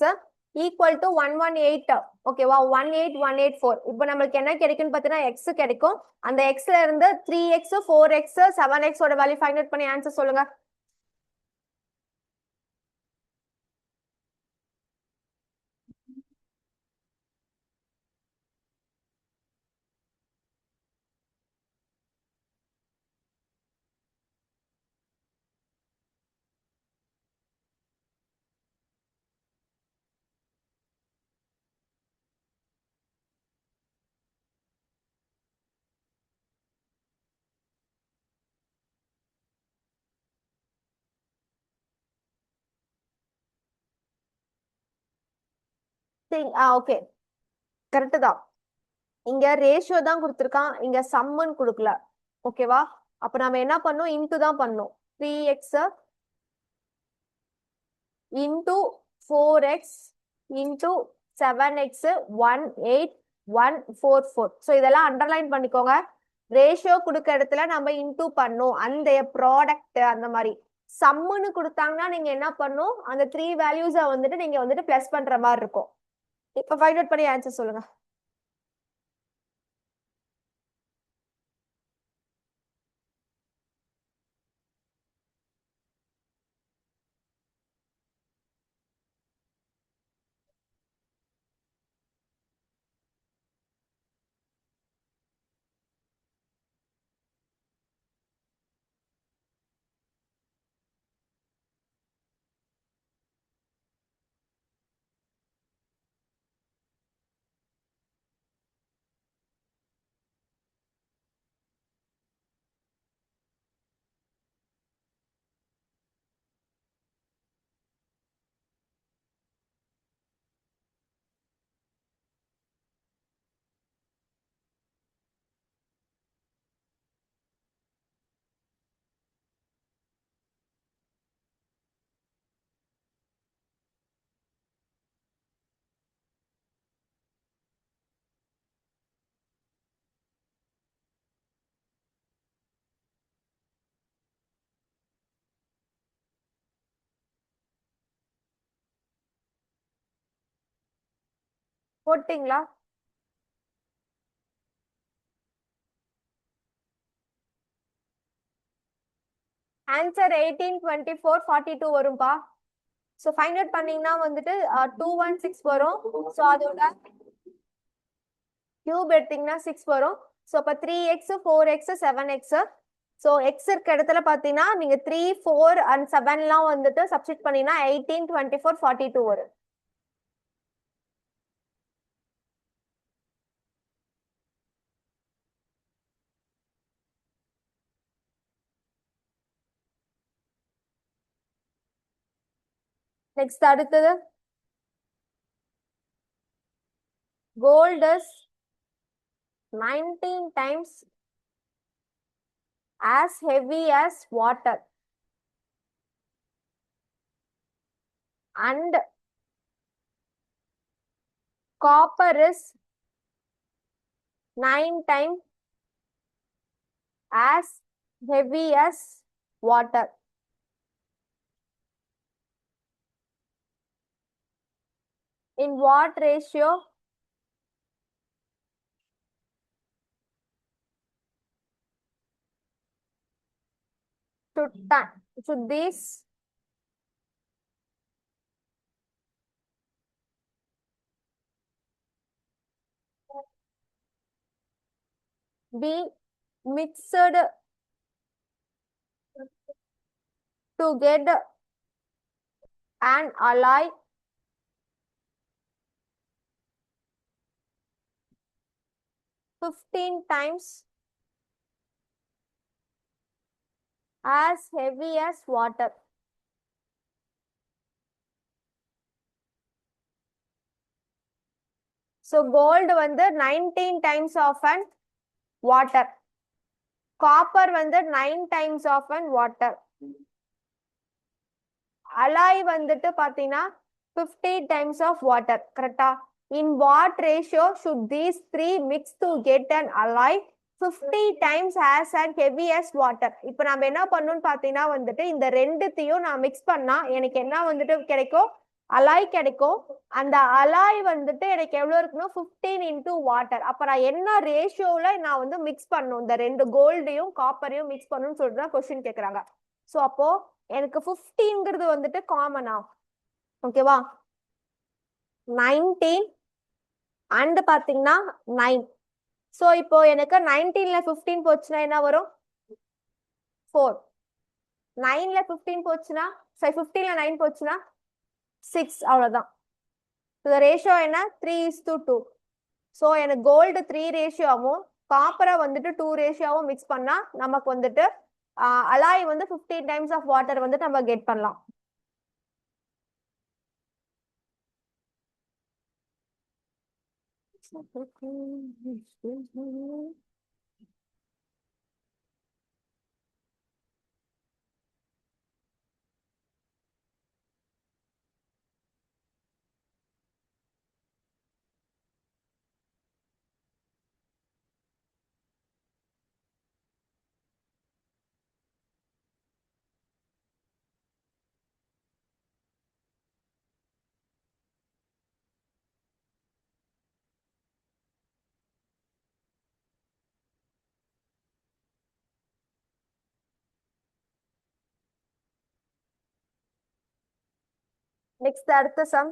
equal to 118. ஓகேவா? 18184. இப்போ நம்மளுக்கு என்ன கிடைக்கும்னு பார்த்தீங்கன்னா x கிடைக்கும். அந்த xல இருந்து 3x, 4x, 7x ஓட வேல்யூ ஃபைண்ட் அவுட் பண்ணி ஆன்சர் சொல்லுங்க. ஓகே, கரெக்ட் தான். இங்க ரேஷியோ தான் கொடுத்திருக்கான், இங்க சம்முன்னு கொடுக்கல. ஓகேவா? அப்ப நம்ம என்ன பண்ணும்? இன்டு தான் பண்ணும். 3x into 4x into 7x 18144. So இதெல்லாம் அண்டர்லைன் பண்ணிக்கோங்க. ரேஷியோ கொடுக்க இடத்துல நம்ம இன்டூ பண்ணும் அந்த ப்ராடக்ட் அந்த மாதிரி. சம்முன்னு கொடுத்தாங்கன்னா நீங்க என்ன பண்ணும், அந்த 3 வேல்யூஸை வந்துட்டு நீங்க வந்துட்டு பிளஸ் பண்ற மாதிரி இருக்கும். இப்ப ஃபைண்ட் அவுட் பண்ணி ஆன்சர் சொல்லுங்க. போட்டீங்களா? ஆன்சர் 18, 24, 42 வரும்பா. ஸோ ஃபைண்ட் அவுட் பண்ணீங்கன்னா வந்துட்டு 216 வரும். ஸோ அதோட கியூப் எடுத்தீங்கன்னா 6 வரும். ஸோ அப்போ 3x 4x 7x. So X இருக்க இடத்துல பார்த்தீங்கன்னா நீங்க 3, 4 அண்ட் 7லாம் வந்துட்டு சப்ஸ்டிட் பண்ணீங்கன்னா 18, 24, 42 வரும். நெக்ஸ்ட் அடுத்தது gold is 19 times as heavy as water and copper is 9 times as heavy as water. In what ratio should these be mixed to get an alloy fifteen times as heavy as water? So gold வந்து 19 times of an water. Copper வந்து 9 times of an water. Alloy வந்துட்டு பாத்தீங்கன்னா 50 times of water. கரெக்டா? In what ratio should these three mix to get an alloy 50 times as and heavy as water? இப்போ நம்ம என்ன பண்ணணும்னு பாத்தீங்கன்னா வந்துட்டு இந்த ரெண்டுத்தையும் நான் மிக்ஸ் பண்ணா எனக்கு என்ன வந்துட்டு கிடைக்கும், அலாய் கிடைக்கும். அந்த அலாய் வந்துட்டு எனக்கு எவ்வளவு இருக்கணும், 15 into வாட்டர். அப்ப நான் என்ன ரேஷியோல நான் வந்து மிக்ஸ் பண்ணணும், இந்த ரெண்டு கோல்டையும் காப்பரையும் மிக்ஸ் பண்ணணும்னு சொல்லிட்டு தான் கொஸ்டின் கேக்குறாங்க. சோ அப்போ எனக்கு 15ங்கிறது வந்துட்டு காமனா, ஓகேவா? 19 அண்ட் பாத்தீங்கன்னா 9. சோ இப்போ எனக்கு 19ல 15 போச்சுன்னா என்ன வரும், 4. 9ல 15 போச்சுன்னா, சரி 15ல 9 போச்சுன்னா 6. அவ்வளவுதான். ரேஷியோ என்ன, 3:2. ஸோ எனக்கு கோல்டு 3 ரேஷியோவும் காப்பரை வந்துட்டு 2 ரேஷியோவும் மிக்ஸ் பண்ணா நமக்கு வந்துட்டு அலாய் வந்து 15 டைம்ஸ் ஆஃப் வாட்டர் வந்துட்டு நம்ம கெட் பண்ணலாம். நெக்ஸ்ட் அடுத்த சம்.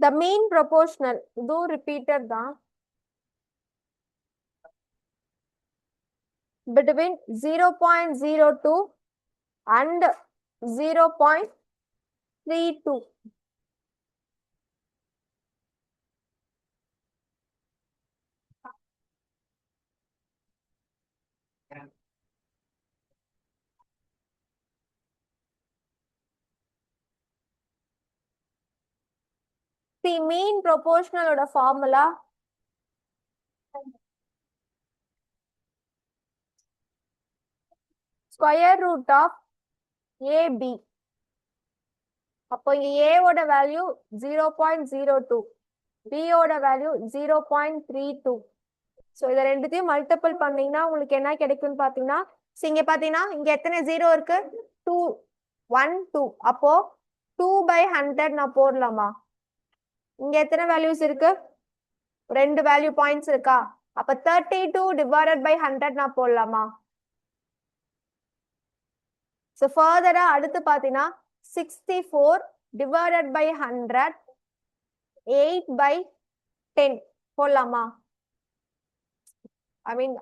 The mean proportional, இதுவும் repeated தான், between 0.02 and 0.32. See, mean proportional ஓட formula square root of AB. அப்போ இங்க A ஓட வேல்யூ 0.02, B ஓட வேல்யூ 0.32. ஸோ இதை ரெண்டுத்தையும் மல்டிபிள் பண்ணீங்கன்னா உங்களுக்கு என்ன கிடைக்கும்னு பாத்தீங்கன்னா, இங்க பாத்தீங்கன்னா இங்க எத்தனை ஜீரோ இருக்கு? 2 1 2. அப்போ 2/100 நான் போடலாமா? இங்க எத்தனை வேல்யூஸ் இருக்கு? ரெண்டு வேல்யூ பாயிண்ட்ஸ் இருக்கா? அப்ப 32 divided by 100 நான் போடலாமா? ஸோ ஃபர்தரா அடுத்து பாத்தீங்கன்னா 64 divided by 100 8/10 போடலாமா? ஐ மீன்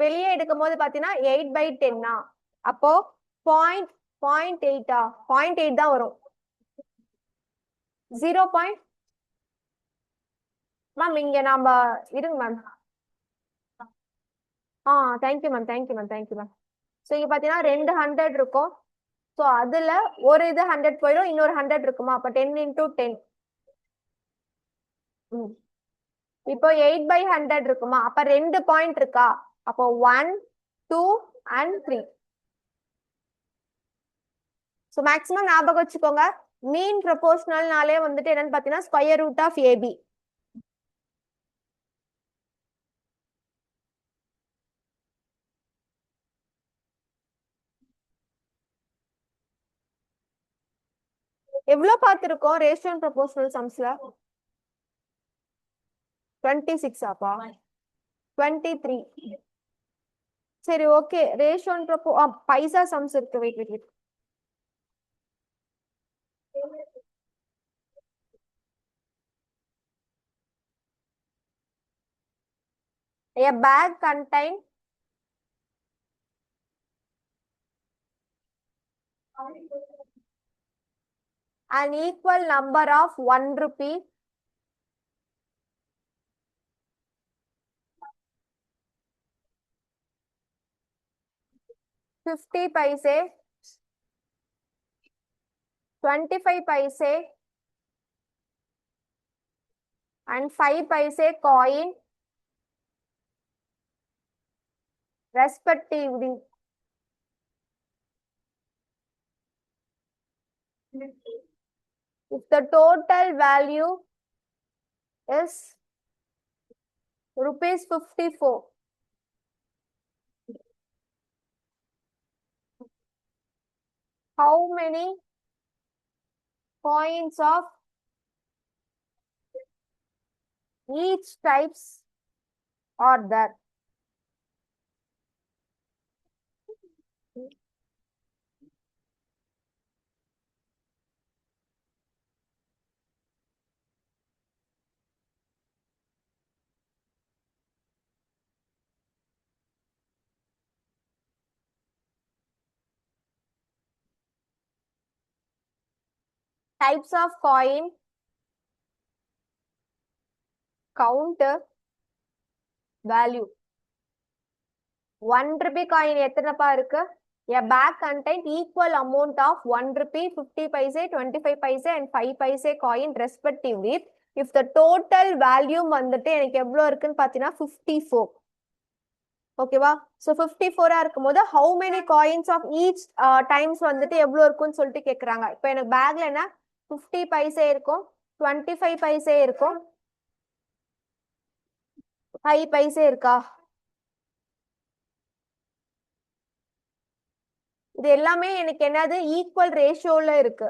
வெளியே எடுக்கும் போது பாத்தீங்கன்னா 8/10 அப்போ 0.8 தான் வரும். 0. மேம் இங்க நாம இருங்க மேம். Thank you ma'am. ஸோ இங்க பாத்தீங்கன்னா 200 இருக்கும். ஸோ அதுல ஒரு இது 100 போயிடும், இன்னொரு 100 இருக்குமா? அப்ப 10 into 10. இப்போ 8/100 இருக்குமா? அப்ப 2 பாயிண்ட் இருக்கா? அப்போ 1 2 and 3. ஸோ மேக்ஸிமம் ஞாபகம் வச்சுக்கோங்க, மீன் ப்ரொபோர்ஷனல்னாலே வந்துட்டு என்னன்னு பாத்தீங்கன்னா ஸ்கொயர் ரூட் ஆஃப் ஏபி. எவ்வளவு பார்த்திருக்கோம் ரேஷியோ அண்ட் ப்ரொபோர்ஷனல் சம்ஸ்ல? 26 ஆப்பா? 23. சரி, okay. Ratio and paisa sums இருக்கு. Wait. A bag contain an equal number of 1 rupee, 50 paise, 25 paise and 5 paise coin respectively. If the total value is rupees 54, how many coins of each types are there? Types of coin, count, value. 1 rupee coin எத்தனைப்பா இருக்கு? A bag contains equal amount of 1 rupee, 50 paise, 25 paise and 5 paise coin respectively. If the total value வந்துட்டு எனக்கு எவ்வளவு இருக்குன்னு பாத்தீங்கன்னா 54. ஓகேவா? So 54 இருக்கும் போது how many coins of each times வந்துட்டு எவ்வளவு இருக்குன்னு சொல்லிட்டு கேக்குறாங்க. இப்போ எனக்கு பேக்ல என்ன 50 பைசே இருக்கும், 25 பைசே இருக்கும். 5 பைசே இருக்கா? இது எல்லாமே எனக்கு என்னது ஈக்குவல் ரேஷியோல இருக்கு.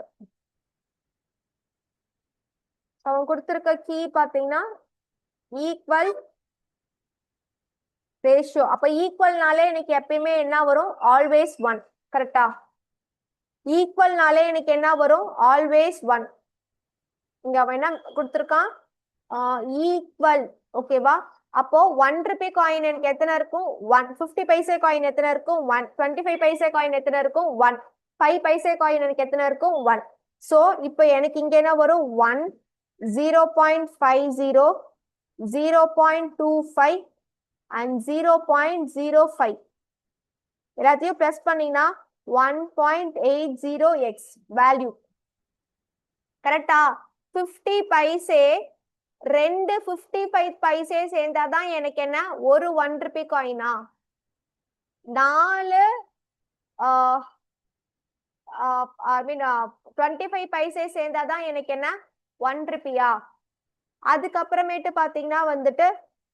அவன் கொடுத்திருக்க கீ பாத்தீங்கன்னா ஈக்குவல் ரேஷியோ. அப்ப ஈக்குவல்னாலே எனக்கு எப்பயுமே என்ன வரும்? ஆல்வேஸ் 1. கரெக்டா? ஈக்குவல்னாலே எனக்கு என்ன வரும்? ஆல்வேஸ் 1. இங்க அவன் என்ன கொடுத்திருக்கான்? ஈக்குவல். ஓகேவா? அப்போ 1 ரூபி காயின் எனக்கு எத்தனை இருக்கும்? 1. 50 பைசே காயின் எத்தனை இருக்கும்? 1. 25 பைசே காயின் எத்தனை இருக்கும்? 1. 5 பைசே காயின் எனக்கு எத்தனை இருக்கும்? 1. சோ இப்போ எனக்கு இங்க என்ன வரும்? 1, 0.50, 0.25 and 0.05. எல்லாத்தையும் பிளஸ் பண்ணீங்கன்னா 1.80x வேல்யூ. கரெக்டா? 50 பைசே, ரெண்டு 55 பைசே சேர்ந்தாதான் எனக்கு என்ன? ஒரு 1 ரூபி காயினா? 4 25 பைசே சேர்ந்தாதான் எனக்கு என்ன? 1 ரூபியா? அதுக்கப்புறமேட்டு பாத்தீங்கன்னா வந்துட்டு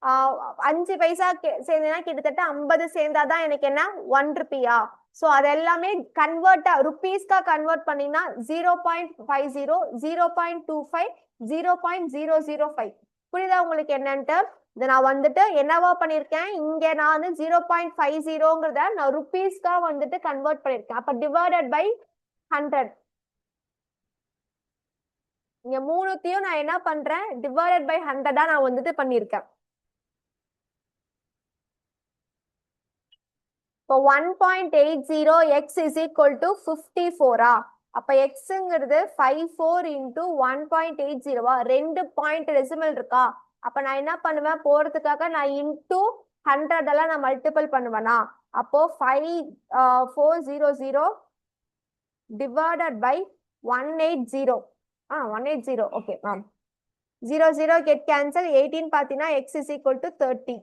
5 பைசா சேர்ந்தா கிட்டத்தட்ட 50 சேர்ந்தாதான் எனக்கு என்ன? 1 ரூபியா? சோ அது எல்லாமே கன்வெர்ட் ருபீஸ்கா கன்வெர்ட் பண்ணீங்கன்னா 0.50, 0.25, 0.005. புரியுதா உங்களுக்கு என்னன்ட்டு? இதை நான் வந்துட்டு என்னவா பண்ணிருக்கேன்? இங்க நான் வந்து 0.50ங்கிறத நான் ருபீஸ்கா வந்துட்டு கன்வெர்ட் பண்ணிருக்கேன். அப்ப டிவைடட் பை 100. இங்க மூணுத்தையும் நான் என்ன பண்றேன்? டிவைடட் பை 100 நான் வந்துட்டு பண்ணிருக்கேன். இப்போ 1.80x is equal to 54. அப்ப xங்கிறது 54 into 1.80. 2 பாயிண்ட் டெசிமல் இருக்கா? அப்ப நான் என்ன பண்ணுவேன்? போறதுக்காக நான் இன்டூ 100 எல்லாம் நான் மல்டிபிள் பண்ணுவேனா? அப்போ 5400 divided by 180. 180. Okay ma'am. 0 get cancel. 18 பாத்தீங்கன்னா x is equal to 30.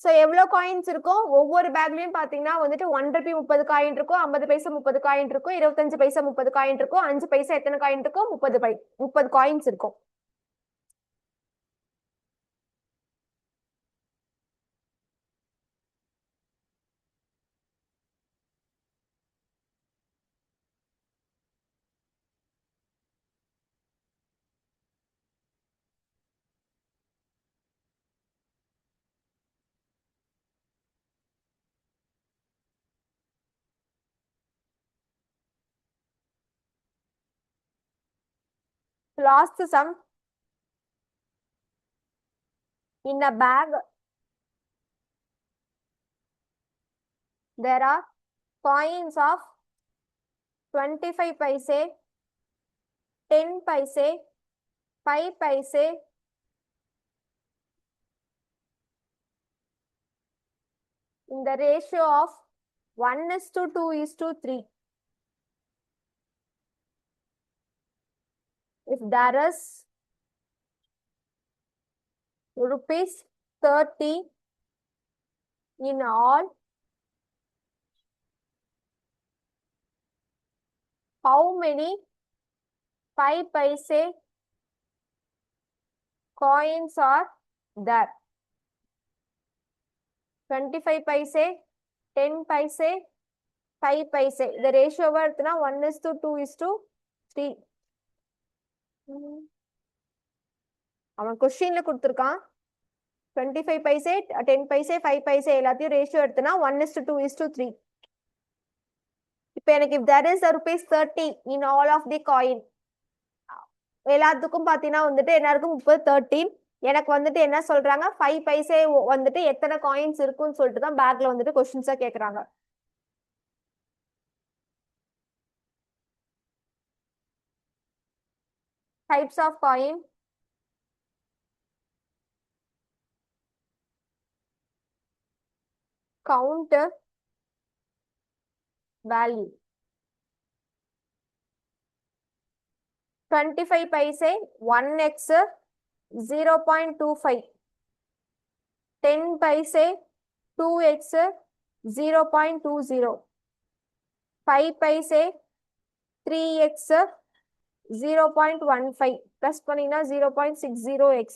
So எவ்வளவு காயின்ஸ் இருக்கும்? ஒவ்வொரு பேக்லயும் பாத்தீங்கன்னா வந்துட்டு 1 ரூபி 30 காயின் இருக்கும், 50 பைசா 30 காயின் இருக்கும், 25 பைசா 30 காயின் இருக்கும், 5 பைசா எத்தனை காயின் இருக்கும்? 30 காயின்ஸ் இருக்கும். Last sum. In a bag, there are coins of 25 paise, 10 paise, 5 paise, in the ratio of 1:2:3. If there is ₹30 in all, how many 5 paise coins are there? 25 paise, 10 paise, 5 paise. The ratio வருதுன்னா 1:2:3. அவன் கொஸ்டின்ல கொடுத்திருக்கான் 25 பைசே, 10 பைசே, 5 பைசே எல்லாத்தையும் ratio எடுத்தனா 1:2:3. இப்போ எனக்கு if there is a ₹30 in all of the coin, எல்லாத்துக்கும் பாத்தீங்கன்னா வந்துட்டு என்ன இருக்கும்? 30. எனக்கு வந்துட்டு என்ன சொல்றாங்க? 5 பைசே வந்துட்டு எத்தனை காயின்ஸ் இருக்குன்னு சொல்லிட்டு தான் பேக்ல வந்துட்டு கொஸ்டின்ஸா கேக்குறாங்க. Types of coin. Count value. 25 paise 1x 0.25. 10 paise 2x 0.20. 5 paise 3x 0.15 plus பண்ணீங்கன்னா 0.60x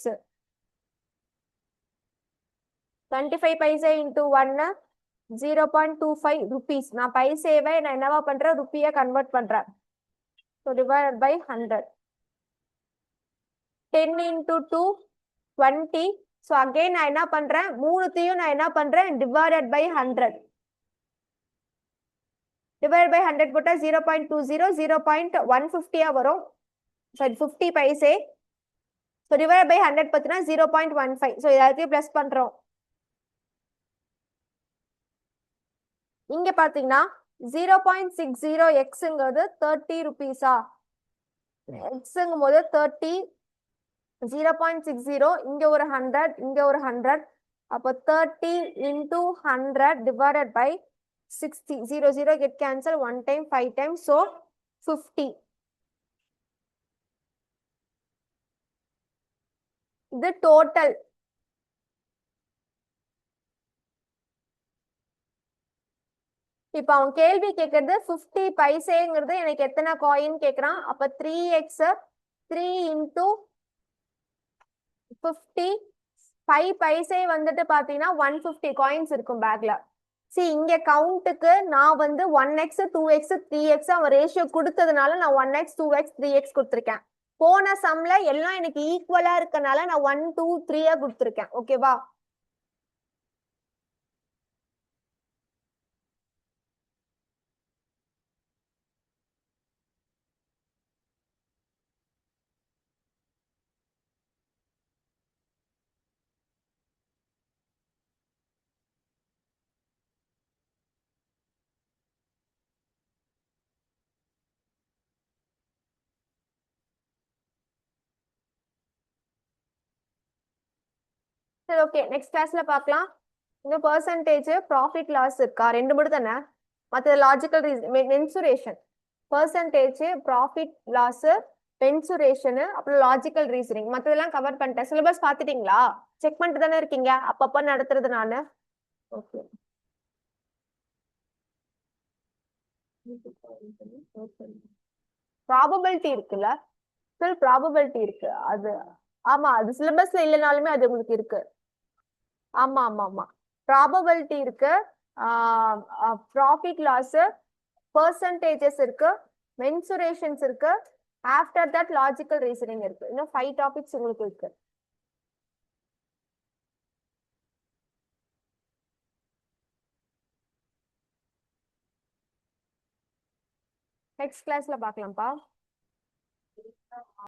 25 பைசா into 1 0.25 rupees. நான் பைசேவை நான் என்னவா பண்றேன் ருப்பியா கன்வெர்ட் பண்றேன். So divided by 100. 10 into 2 20. So again நான் என்ன பண்றேன் மூணுத்தையும் நான் என்ன பண்றேன் divided by 100. divided by 100 போட்டா 0.20 0.150 வரும். Sorry 50 paise. So divided by 100 பார்த்தீங்கன்னா 0.15. So எல்லாத்தையும் பிளஸ் பண்றோம். இங்க பாத்தீங்கன்னா 0.60x 30 rupees-ஆ எக்ஸுங்கும் போது 30 0.60 இங்க ஒரு 100 இங்க ஒரு 100 அப்போ 30 into 100 divided by 60 0 get cancel 1 time 5 times so 50 இது total இப்ப அவன் கேள்வி கேக்குறது 50 பைசேங்கிறது எனக்கு எத்தனை காயின் கேக்குறான் அப்ப 3x 3 into 50 5 பைசே வந்துட்டு பாத்தீங்கன்னா 150 காயின்ஸ் இருக்கும் பேக்ல சி இங்க கவுண்ட்டுக்கு நான் வந்து 1x 2x 3x அவன் ரேஷியோ கொடுத்ததுனால நான் 1x 2x 3x கொடுத்துருக்கேன் போன சம்ல எல்லாம் எனக்கு ஈக்குவலா இருக்கனால நான் 1 2 3 கொடுத்துருக்கேன் ஓகேவா சரி ஓகே நெக்ஸ்ட் கிளாஸ்ல பார்க்கலாம் இந்த பெர்சன்டேஜ் ப்ராஃபிட் லாஸ் இருக்கா ரெண்டு மட்டும் தானே மற்ற logical mensuration percentage profit loss mensuration அப்புறம் லாஜிக்கல் ரீசனிங் மற்றதெல்லாம் கவர் பண்ணிட்டேன் சிலபஸ் பார்த்துட்டீங்களா செக் பண்ணிட்டு தானே இருக்கீங்க அப்பப்போ நடத்துறது நானு ஓகே ப்ராபபிலிட்டி இருக்குல்ல ப்ராபபிலிட்டி இருக்கு அது ஆமா அது சிலபஸ்ல இல்லைனாலுமே அது உங்களுக்கு இருக்கு ஆமா ஆமா ஆமா ப்ராபபிலிட்டி இருக்கு ப்ராஃபிட் லாஸ் பெர்சன்டேஜஸ் இருக்கு மென்சுரேஷன்ஸ் இருக்கு ஆஃப்டர் தட் லாஜிக்கல் ரீசனிங் இருக்கு இன்னும் 5 டாபிக்ஸ் உங்களுக்கு இருக்கு நெக்ஸ்ட் கிளாஸ்ல பார்க்கலாம்ப்பா